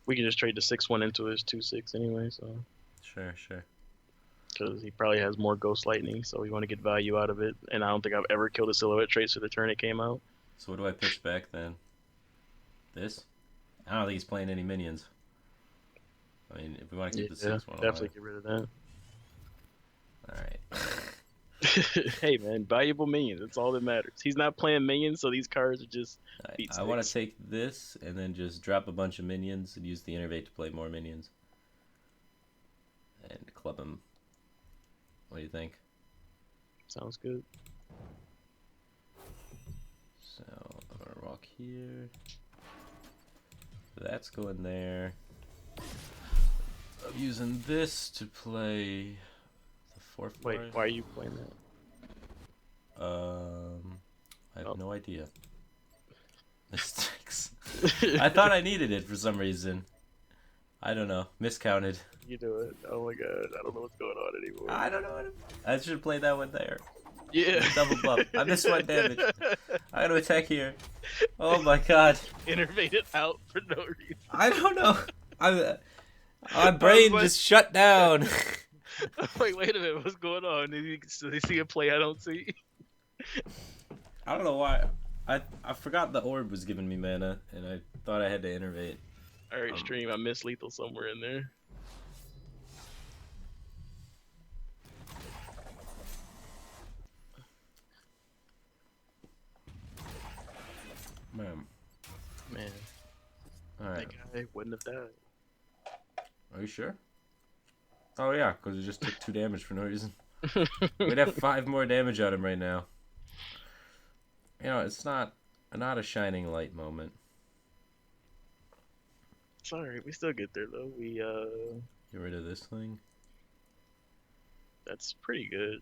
[SPEAKER 2] we can just trade the 6/1 into his 2/6 anyway, so...
[SPEAKER 1] Sure, sure.
[SPEAKER 2] Because he probably has more Ghost Lightning, so we want to get value out of it. And I don't think I've ever killed a Silhouette Tracer the turn it came out.
[SPEAKER 1] So what do I pitch back then? This? I don't think he's playing any minions. I mean, if we want to keep the 6/1
[SPEAKER 2] definitely get rid of that.
[SPEAKER 1] Alright.
[SPEAKER 2] Hey man, valuable minions, that's all that matters. He's not playing minions, so these cards are just beat
[SPEAKER 1] I want to take this and then just drop a bunch of minions and use the Innervate to play more minions. And club him. What do you think?
[SPEAKER 2] Sounds good.
[SPEAKER 1] So, I'm going to walk here. That's going there. I'm using this to play the 4th.
[SPEAKER 2] Wait, why are you playing that?
[SPEAKER 1] I have no idea. Mistakes. I thought I needed it for some reason. I don't know. Miscounted.
[SPEAKER 2] You do it. Oh my god, I don't know what's going on anymore.
[SPEAKER 1] I don't know. I should play that one there.
[SPEAKER 2] Yeah.
[SPEAKER 1] Double buff. I missed 1 damage. I gotta attack here. Oh my god.
[SPEAKER 2] Innervate it out for no reason.
[SPEAKER 1] I don't know. My brain just shut down.
[SPEAKER 2] Like, wait a minute, what's going on? Do they see a play I don't see?
[SPEAKER 1] I don't know why. I forgot the orb was giving me mana, and I thought I had to innervate.
[SPEAKER 2] Alright, stream, I missed lethal somewhere in there. Man.
[SPEAKER 1] Alright.
[SPEAKER 2] That guy wouldn't have died.
[SPEAKER 1] Are you sure? Oh yeah, because he just took 2 damage for no reason. We'd have 5 more damage on him right now. You know, it's not a shining light moment.
[SPEAKER 2] It's alright, we still get there though. We
[SPEAKER 1] Get rid of this thing.
[SPEAKER 2] That's pretty good.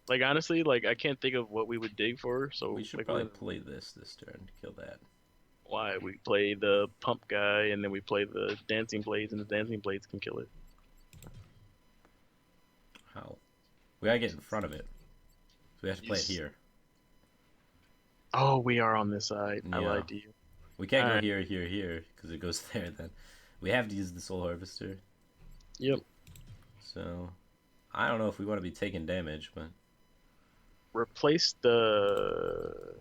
[SPEAKER 2] Like honestly, like I can't think of what we would dig for, so
[SPEAKER 1] we should
[SPEAKER 2] like,
[SPEAKER 1] probably play this turn to kill that.
[SPEAKER 2] Why? We play the pump guy and then we play the dancing blades and the dancing blades can kill it.
[SPEAKER 1] How? We gotta get in front of it. So we have to play it here.
[SPEAKER 2] Oh, we are on this side.
[SPEAKER 1] Yeah.
[SPEAKER 2] I lied to you.
[SPEAKER 1] We can't go here, because it goes there then. We have to use the Soul Harvester.
[SPEAKER 2] Yep.
[SPEAKER 1] So, I don't know if we want to be taking damage, but...
[SPEAKER 2] Replace the...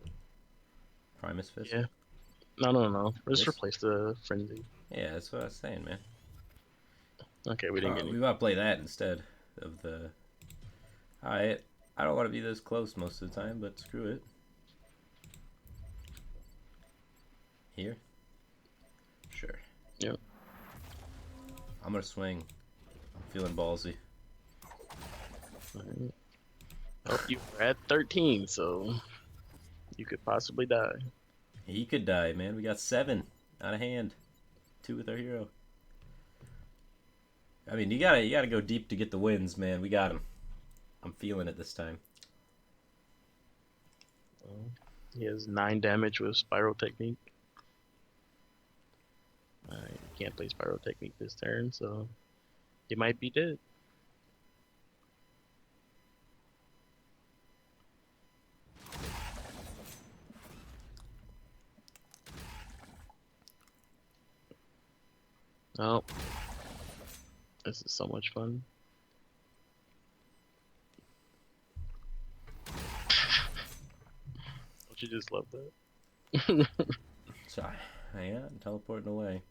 [SPEAKER 1] Primus Fist?
[SPEAKER 2] Yeah. No. Just replace the Frenzy.
[SPEAKER 1] Yeah, that's what I was saying, man.
[SPEAKER 2] Okay, we didn't get any.
[SPEAKER 1] We want to play that instead of the... Alright, I don't want to be this close most of the time, but screw it. Here? Sure.
[SPEAKER 2] Yep.
[SPEAKER 1] I'm gonna swing. I'm feeling ballsy.
[SPEAKER 2] Alright. Oh, you were at 13, so you could possibly die.
[SPEAKER 1] He could die, man. We got 7 out of hand. 2 with our hero. I mean, you gotta go deep to get the wins, man. We got him. I'm feeling it this time.
[SPEAKER 2] He has 9 damage with Spiral Technique. Alright, he can't play Spiral Technique this turn, so he might be dead. Oh, this is so much fun. Don't you just love that?
[SPEAKER 1] So, yeah, I'm teleporting away.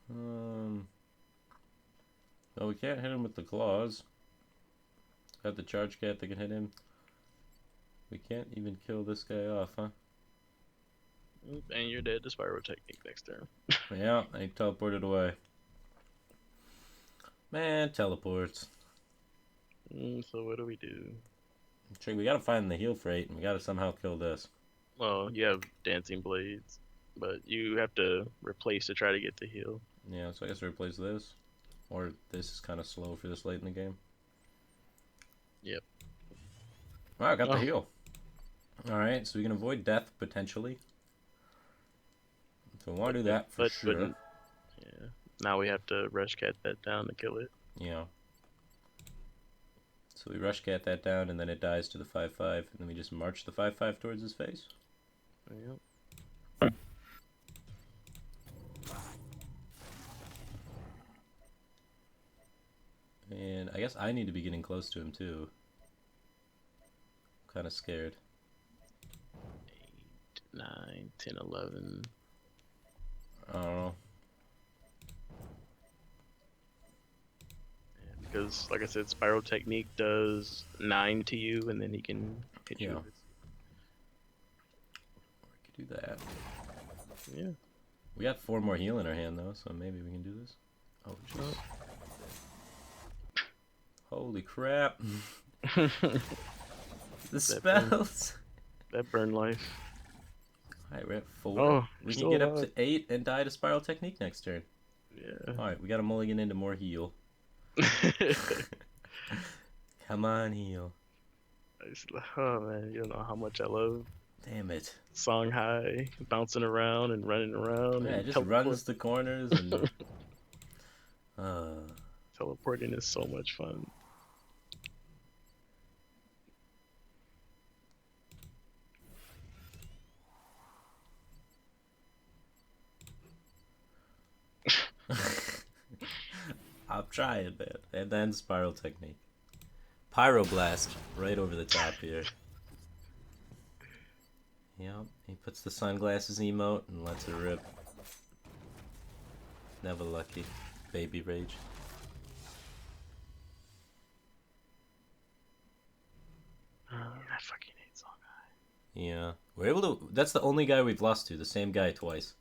[SPEAKER 1] Well, we can't hit him with the claws. Got the charge cat that can hit him. We can't even kill this guy off, huh?
[SPEAKER 2] And you're dead to Spiral Technique next turn.
[SPEAKER 1] Yeah, he teleported away. Man, teleports.
[SPEAKER 2] So what do we do?
[SPEAKER 1] We gotta find the heal freight, and we gotta somehow kill this.
[SPEAKER 2] Well, you have Dancing Blades, but you have to replace to try to get the heal.
[SPEAKER 1] Yeah, so I guess replace this. Or this is kind of slow for this late in the game.
[SPEAKER 2] Yep.
[SPEAKER 1] Wow, I got the heal. Alright, so we can avoid death, potentially. So we want to do that for sure.
[SPEAKER 2] Yeah. Now we have to rush cat that down to kill it.
[SPEAKER 1] Yeah. So we rush cat that down, and then it dies to the 5/5, and then we just march the 5/5 towards his face.
[SPEAKER 2] Yep.
[SPEAKER 1] And I guess I need to be getting close to him too. I'm kind of scared.
[SPEAKER 2] 8, 9, 10, 11.
[SPEAKER 1] I don't know.
[SPEAKER 2] Yeah, because, like I said, Spiral Technique does 9 to you, and then he can hit you.
[SPEAKER 1] Yeah. We could do that.
[SPEAKER 2] Yeah.
[SPEAKER 1] We got 4 more heal in our hand though, so maybe we can do this. Oh, jeez. Holy crap. The spells.
[SPEAKER 2] That burn life.
[SPEAKER 1] Alright, we're at 4.
[SPEAKER 2] Oh,
[SPEAKER 1] we can get up to 8 and die to Spiral Technique next turn.
[SPEAKER 2] Yeah.
[SPEAKER 1] Alright, we got to mulligan into more heal. Come on, heal.
[SPEAKER 2] Oh man, you don't know how much I love
[SPEAKER 1] Damn it.
[SPEAKER 2] Song High, bouncing around and running around.
[SPEAKER 1] Yeah,
[SPEAKER 2] and
[SPEAKER 1] it just runs the corners and...
[SPEAKER 2] Teleporting is so much fun.
[SPEAKER 1] I'm trying, man. And then Spiral Technique. Pyroblast right over the top here. Yep, he puts the sunglasses emote and lets it rip. Never lucky. Baby rage.
[SPEAKER 2] I fucking hate Song High.
[SPEAKER 1] Yeah. We're able to... That's the only guy we've lost to. The same guy twice.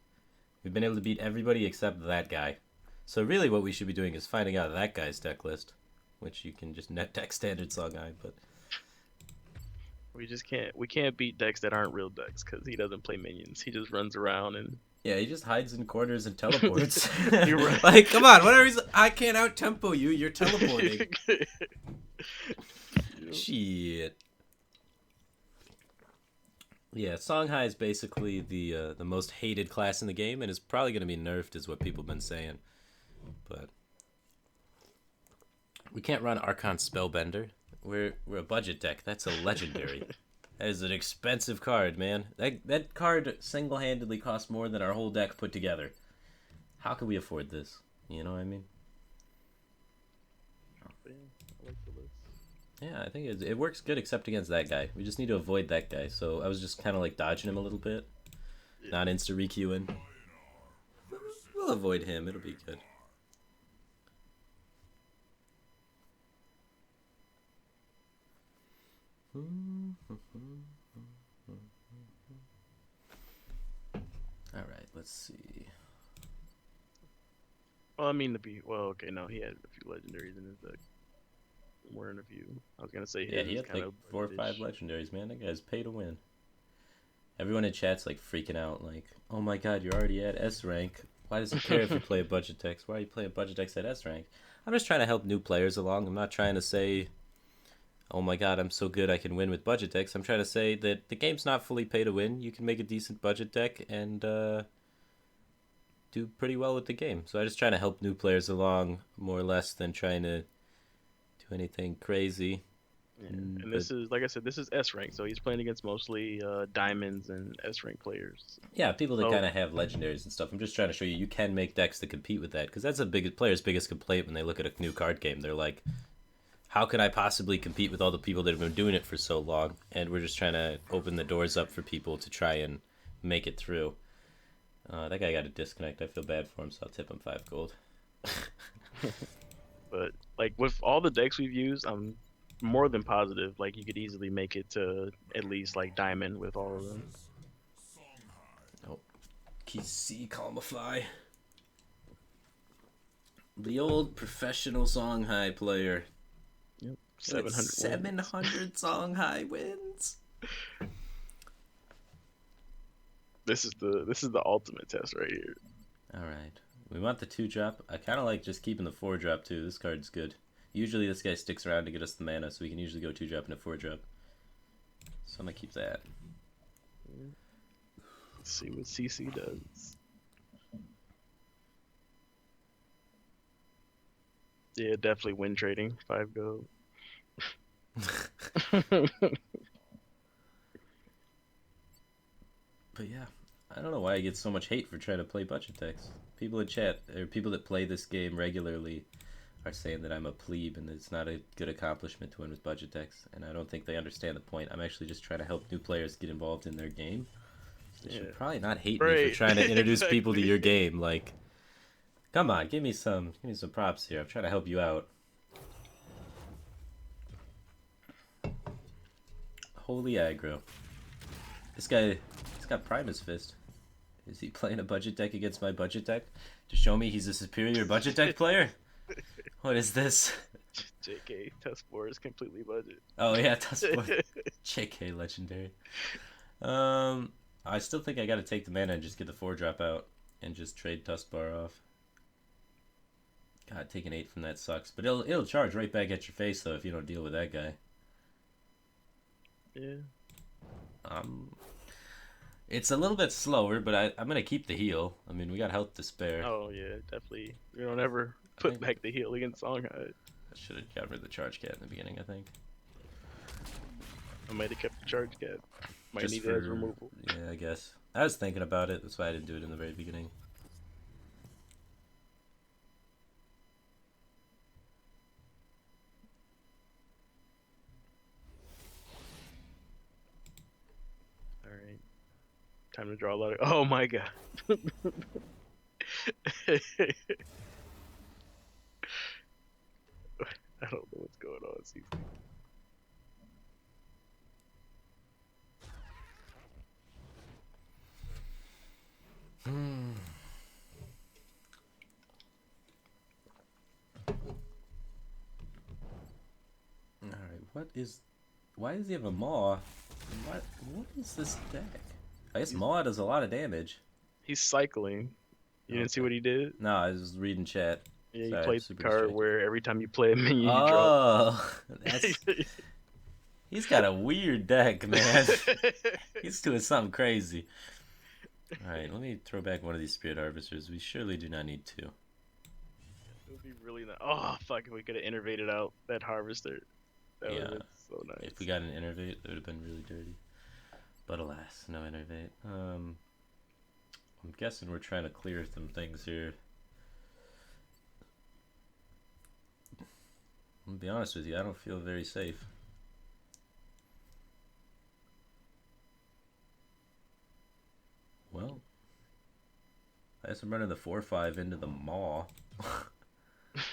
[SPEAKER 1] We've been able to beat everybody except that guy. So really what we should be doing is finding out that guy's deck list. Which you can just net deck standard Song High, but...
[SPEAKER 2] We can't beat decks that aren't real decks, because he doesn't play minions. He just runs around and...
[SPEAKER 1] Yeah, he just hides in corners and teleports.
[SPEAKER 2] You're right.
[SPEAKER 1] Like, come on, whatever he's... I can't out-tempo you, you're teleporting. Shit. Yeah, Song High is basically the most hated class in the game, and is probably going to be nerfed, is what people have been saying. But we can't run Archon Spellbender. We're a budget deck. That's a legendary. That is an expensive card, man. That card single-handedly costs more than our whole deck put together. How can we afford this? You know what I mean? Yeah, I think it works good except against that guy. We just need to avoid that guy. So I was just kind of like dodging him a little bit. Yeah. Not insta-requeuing. We'll avoid him. It'll be good. Alright, let's see.
[SPEAKER 2] Well, I mean to be well. Okay, no, he had a few legendaries in his deck. More than a few. I was gonna say
[SPEAKER 1] Yeah,
[SPEAKER 2] his
[SPEAKER 1] he
[SPEAKER 2] is
[SPEAKER 1] had
[SPEAKER 2] kind
[SPEAKER 1] like
[SPEAKER 2] of
[SPEAKER 1] 4 or 5
[SPEAKER 2] budgetish.
[SPEAKER 1] legendaries, man. That guy's pay to win. Everyone in chat's like freaking out, like, oh my god, you're already at S rank. Why does it care if you play a budget decks? Why are you playing budget decks at S rank? I'm just trying to help new players along. I'm not trying to say, oh my god, I'm so good I can win with budget decks. I'm trying to say that the game's not fully pay to win. You can make a decent budget deck and do pretty well with the game. So I just try to help new players along more or less than trying to do anything crazy.
[SPEAKER 2] Yeah, and
[SPEAKER 1] But
[SPEAKER 2] this is like I said, this is S rank, so he's playing against mostly diamonds and S rank players.
[SPEAKER 1] yeah, people that
[SPEAKER 2] So
[SPEAKER 1] kind of have legendaries and stuff. I'm just trying to show you you can make decks to compete with that because that's a big player's biggest complaint when they look at a new card game. They're like, how can I possibly compete with all the people that have been doing it for so long? And we're just trying to open the doors up for people to try and make it through. That guy got a disconnect. I feel bad for him, so I'll tip him 5 gold.
[SPEAKER 2] but like with all the decks we've used, I'm more than positive. Like you could easily make it to at least like diamond with all of them.
[SPEAKER 1] Oh, C Calmify. The old professional Songhai player.
[SPEAKER 2] Yep,
[SPEAKER 1] With
[SPEAKER 2] 700 wins.
[SPEAKER 1] 700 Songhai wins.
[SPEAKER 2] This is the ultimate test right here.
[SPEAKER 1] Alright. We want the 2-drop. I kind of like just keeping the 4-drop too. This card's good. Usually this guy sticks around to get us the mana, so we can usually go 2-drop and a 4-drop. So I'm going to keep that.
[SPEAKER 2] Let's see what CC does. Yeah, definitely win trading. 5 gold.
[SPEAKER 1] But yeah, I don't know why I get so much hate for trying to play budget decks. People in chat, or people that play this game regularly, are saying that I'm a plebe and it's not a good accomplishment to win with budget decks. And I don't think they understand the point. I'm actually just trying to help new players get involved in their game. So they
[SPEAKER 2] Yeah.
[SPEAKER 1] should probably not hate me for
[SPEAKER 2] Right.
[SPEAKER 1] trying to introduce people to
[SPEAKER 2] Exactly.
[SPEAKER 1] your game. Like, come on, give me some props here. I'm trying to help you out. Holy aggro. This guy, he's got Primus Fist. Is he playing a budget deck against my budget deck to show me he's a superior budget deck player? What is this?
[SPEAKER 2] JK, test four is completely budget.
[SPEAKER 1] Oh yeah, Tuskboard. JK legendary. I still think I gotta take the mana and just get the 4-drop out and just trade Tuskbar off. God, taking 8 from that sucks, but it'll charge right back at your face though if you don't deal with that guy.
[SPEAKER 2] Yeah.
[SPEAKER 1] It's a little bit slower, but I'm gonna keep the heal. I mean, we got health to spare.
[SPEAKER 2] Oh yeah, definitely. You don't ever
[SPEAKER 1] I
[SPEAKER 2] put
[SPEAKER 1] think
[SPEAKER 2] back the heal against Songhai.
[SPEAKER 1] I should have got rid of the charge cat in the beginning. I think.
[SPEAKER 2] I might have kept the charge cap. Might
[SPEAKER 1] Just
[SPEAKER 2] need
[SPEAKER 1] for
[SPEAKER 2] it as removal.
[SPEAKER 1] yeah, I guess. I was thinking about it. That's why I didn't do it in the very beginning.
[SPEAKER 2] All right. Time to draw a lot of. Oh my god. I don't know what's going on. CC.
[SPEAKER 1] All right, what is? Why does he have a maw? What is this deck? I guess maw does a lot of damage.
[SPEAKER 2] He's cycling. You didn't see what he did?
[SPEAKER 1] No, I was reading chat.
[SPEAKER 2] Yeah, he
[SPEAKER 1] Sorry,
[SPEAKER 2] played the
[SPEAKER 1] super
[SPEAKER 2] card
[SPEAKER 1] distracted.
[SPEAKER 2] where every time you play a minion, you draw.
[SPEAKER 1] Oh, that's he's got a weird deck, man. He's doing something crazy. All right, let me throw back one of these Spirit Harvesters. We surely do not need 2.
[SPEAKER 2] It would be really nice. Oh fuck! If we could have innervated out that harvester, that would have
[SPEAKER 1] Yeah,
[SPEAKER 2] been so nice.
[SPEAKER 1] if we got an Innervate, that would have been really dirty. But alas, no Innervate. I'm guessing we're trying to clear some things here. I'm gonna be honest with you, I don't feel very safe. Well, I guess I'm running the 4/5 into the maw.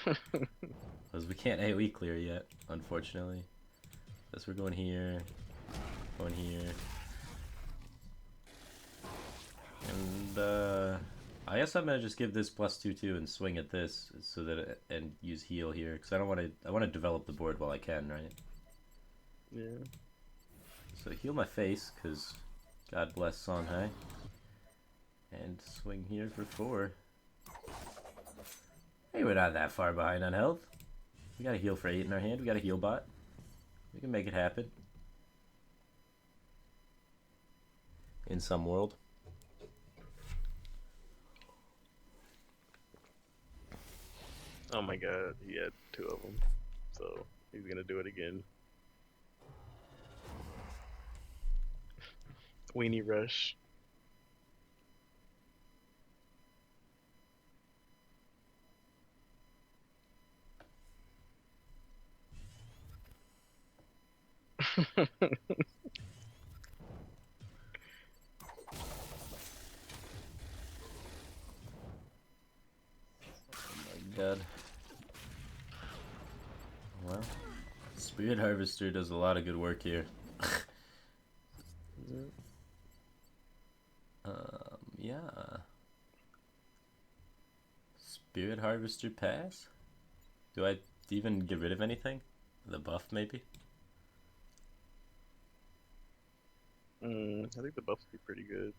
[SPEAKER 1] Because we can't AoE clear yet, unfortunately. Guess we're going here, going here. And, I guess I'm gonna just give this +2/2 and swing at this so that and use heal here because I don't want to. I want to develop the board while I can, right?
[SPEAKER 2] Yeah.
[SPEAKER 1] So heal my face because God bless Songhai, and swing here for 4. Hey, we're not that far behind on health. We got a heal for 8 in our hand. We got a heal bot. We can make it happen. In some world.
[SPEAKER 2] Oh my god, he had 2 of them. So he's gonna do it again. Weenie rush.
[SPEAKER 1] God. Well, Spirit Harvester does a lot of good work here. Yeah. Spirit Harvester pass? Do I even get rid of anything? The buff, maybe?
[SPEAKER 2] I think the buff would be pretty good.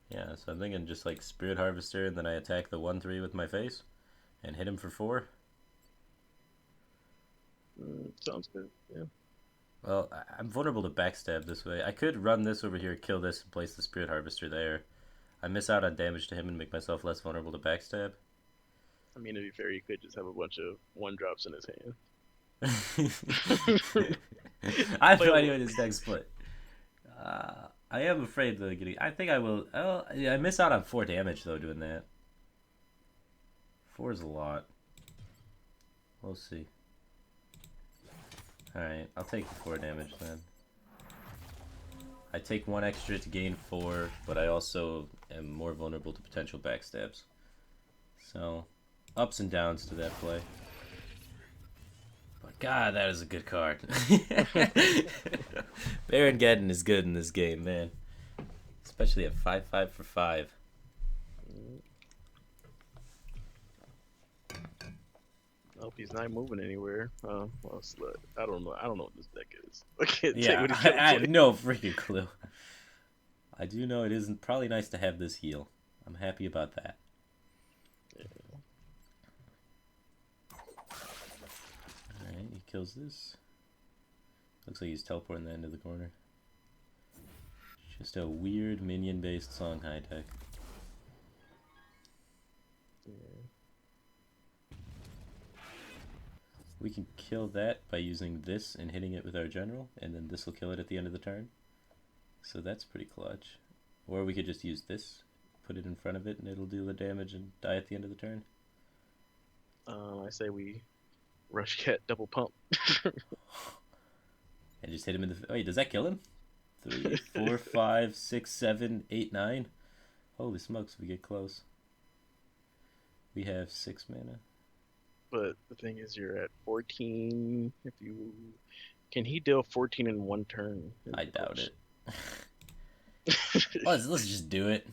[SPEAKER 1] Yeah, so I'm thinking just like Spirit Harvester, and then I attack the 1/3 with my face and hit him for 4.
[SPEAKER 2] Sounds good. Yeah.
[SPEAKER 1] Well, I'm vulnerable to backstab this way. I could run this over here, kill this, and place the Spirit Harvester there. I miss out on damage to him and make myself less vulnerable to backstab.
[SPEAKER 2] I mean, to be fair, you could just have a bunch of 1-drops in his hand.
[SPEAKER 1] I have no idea what his deck split. I am afraid of getting. I think I will. Oh, yeah, I miss out on 4 damage though doing that. 4 is a lot. We'll see. Alright, I'll take the 4 damage then. I take 1 extra to gain 4, but I also am more vulnerable to potential backstabs. So, ups and downs to that play. But God, that is a good card. Baron Geddon is good in this game, man. Especially at 5/5 for 5.
[SPEAKER 2] I hope he's not moving anywhere. Well, I don't know. I don't know what this deck is. I can't
[SPEAKER 1] Yeah,
[SPEAKER 2] say what he's
[SPEAKER 1] I
[SPEAKER 2] gonna
[SPEAKER 1] have
[SPEAKER 2] play.
[SPEAKER 1] no freaking clue. I do know it isn't probably nice to have this heal. I'm happy about that.
[SPEAKER 2] Yeah.
[SPEAKER 1] Alright, he kills this. Looks like he's teleporting that into the corner. Just a weird minion-based Songhai deck.
[SPEAKER 2] Yeah.
[SPEAKER 1] We can kill that by using this and hitting it with our general, and then this will kill it at the end of the turn. So that's pretty clutch. Or we could just use this, put it in front of it, and it'll do the damage and die at the end of the turn.
[SPEAKER 2] I say we rush cat double pump.
[SPEAKER 1] And just hit him in the... Wait, does that kill him? 3, 4, 5, 6, 7, 8, 9. Holy smokes, we get close. We have 6 mana.
[SPEAKER 2] But the thing is, you're at 14. Can he deal 14 in 1 turn?
[SPEAKER 1] I doubt it. let's just do it.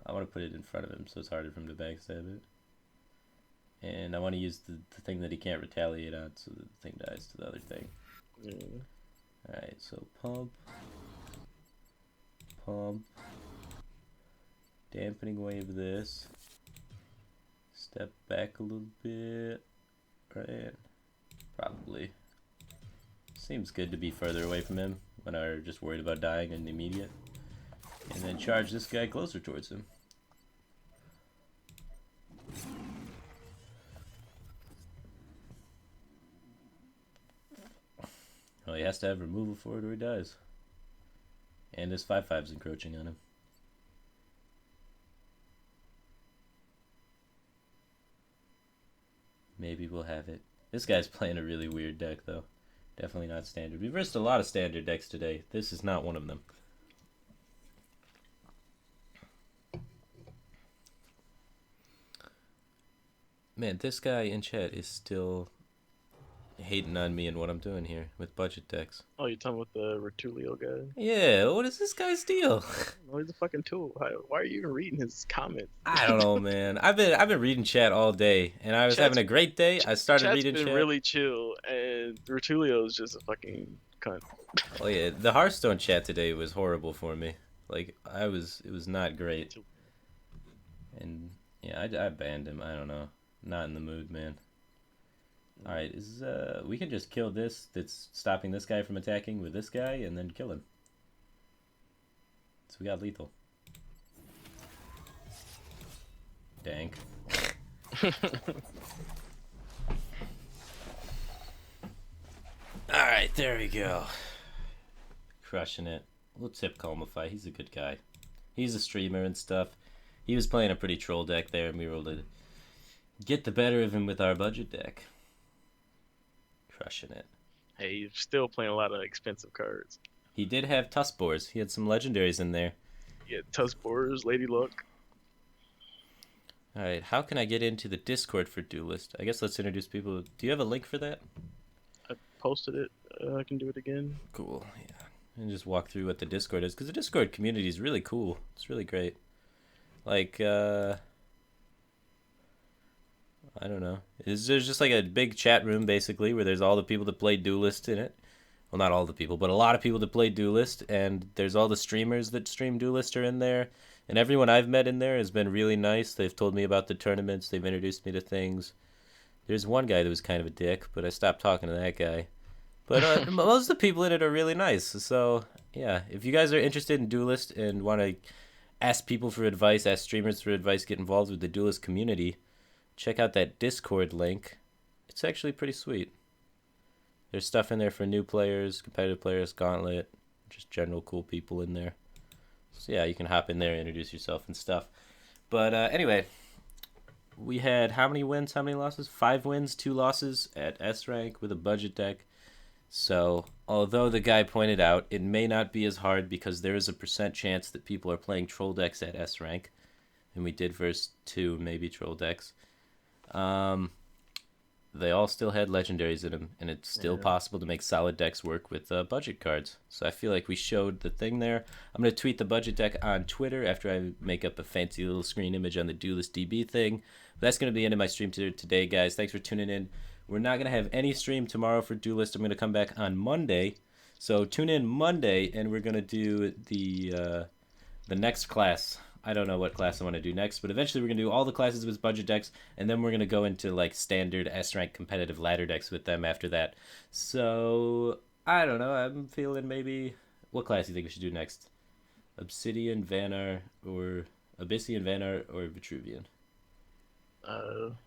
[SPEAKER 1] I want to put it in front of him so it's harder for him to backstab it. And I want to use the thing that he can't retaliate on so that the thing dies to the other thing. Alright, so pump. Pump. Dampening wave this. Step back a little bit. Right. Probably. Seems good to be further away from him when I'm just worried about dying in the immediate. And then charge this guy closer towards him. Oh, he has to have removal for it or he dies. And his 5/5's encroaching on him. Maybe we'll have it. This guy's playing a really weird deck, though. Definitely not standard. We've versed a lot of standard decks today. This is not one of them. Man, this guy in chat is still hating on me and what I'm doing here with budget decks.
[SPEAKER 2] Oh, you're talking about the Rotulio guy?
[SPEAKER 1] Yeah, what is this guy's deal?
[SPEAKER 2] Oh, he's a fucking tool. Why are you even reading his comments?
[SPEAKER 1] I don't know, man. I've been reading chat all day, and I was having
[SPEAKER 2] Chat's
[SPEAKER 1] a great day. I started
[SPEAKER 2] Chat's
[SPEAKER 1] reading
[SPEAKER 2] been
[SPEAKER 1] chat.
[SPEAKER 2] really chill, and Rotulio is just a fucking cunt.
[SPEAKER 1] Oh yeah, the Hearthstone chat today was horrible for me. Like it was not great. And yeah, I banned him. I don't know. Not in the mood, man. All right, we can just kill this. That's stopping this guy from attacking with this guy, and then kill him. So we got lethal. Dank. All right, there we go. Crushing it. We'll tip Calmify. He's a good guy. He's a streamer and stuff. He was playing a pretty troll deck there, and we were able to get the better of him with our budget deck. Crushing it.
[SPEAKER 2] Hey, he's still playing a lot of expensive cards.
[SPEAKER 1] He did have Tuskbores. He had some legendaries in there.
[SPEAKER 2] Yeah, Tuskbores, Lady Luck.
[SPEAKER 1] Alright, how can I get into the Discord for Duelyst? I guess let's introduce people. Do you have a link for that?
[SPEAKER 2] I posted it. I can do it again.
[SPEAKER 1] Cool, yeah. And just walk through what the Discord is, because the Discord community is really cool. It's really great. Like, I don't know. There's just like a big chat room, basically, where there's all the people that play Duelyst in it. Well, not all the people, but a lot of people that play Duelyst, and there's all the streamers that stream Duelyst are in there. And everyone I've met in there has been really nice. They've told me about the tournaments. They've introduced me to things. There's one guy that was kind of a dick, but I stopped talking to that guy. But most of the people in it are really nice. So, yeah, if you guys are interested in Duelyst and want to ask people for advice, ask streamers for advice, get involved with the Duelyst community, check out that Discord link. It's actually pretty sweet. There's stuff in there for new players, competitive players, Gauntlet, just general cool people in there. So yeah, you can hop in there and introduce yourself and stuff. But anyway, we had how many wins, how many losses? 5 wins, 2 losses at S rank with a budget deck. So although the guy pointed out it may not be as hard because there is a % chance that people are playing troll decks at S rank, and we did verse 2 maybe troll decks. They all still had legendaries in them, and it's still possible to make solid decks work with budget cards. So I feel like we showed the thing there. I'm going to tweet the budget deck on Twitter after I make up a fancy little screen image on the Duelyst DB thing. But that's going to be the end of my stream today, guys. Thanks for tuning in. We're not going to have any stream tomorrow for Duelyst. I'm going to come back on Monday. So tune in Monday, and we're going to do the next class. I don't know what class I want to do next, but eventually we're going to do all the classes with budget decks, and then we're going to go into like standard S-rank competitive ladder decks with them after that. So, I don't know. I'm feeling maybe... What class do you think we should do next? Obsidian, Vanar, or... Abyssian, Vanar, or Vitruvian?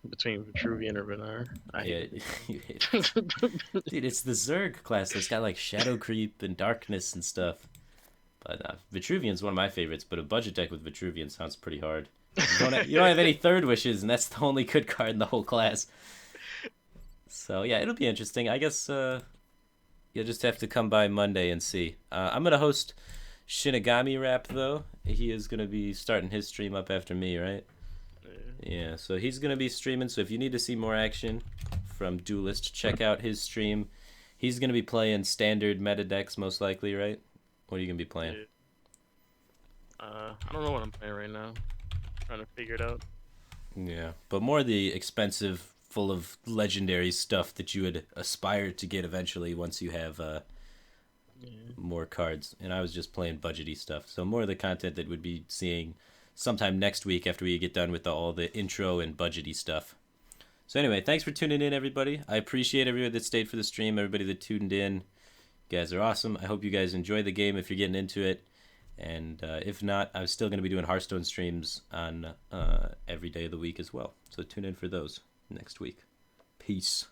[SPEAKER 2] Between Vitruvian or Vanar.
[SPEAKER 1] You hate it. Dude, it's the Zerg class that's got like Shadow Creep and Darkness and stuff. But Vitruvian's one of my favorites, but a budget deck with Vitruvian sounds pretty hard. You don't have any third wishes, and that's the only good card in the whole class. So, yeah, it'll be interesting. I guess you'll just have to come by Monday and see. I'm going to host Shinigami Rap, though. He is going to be starting his stream up after me, right? Yeah, so he's going to be streaming, so if you need to see more action from Duelyst, check out his stream. He's going to be playing standard meta decks, most likely, right? What are you going to be playing?
[SPEAKER 2] I don't know what I'm playing right now. Trying to figure it out.
[SPEAKER 1] Yeah, but more the expensive, full of legendary stuff that you would aspire to get eventually once you have more cards. And I was just playing budgety stuff. So more of the content that we'd be seeing sometime next week after we get done with all the intro and budgety stuff. So anyway, thanks for tuning in, everybody. I appreciate everybody that stayed for the stream, everybody that tuned in. You guys are awesome. I hope you guys enjoy the game if you're getting into it. And if not, I'm still going to be doing Hearthstone streams on every day of the week as well. So tune in for those next week. Peace.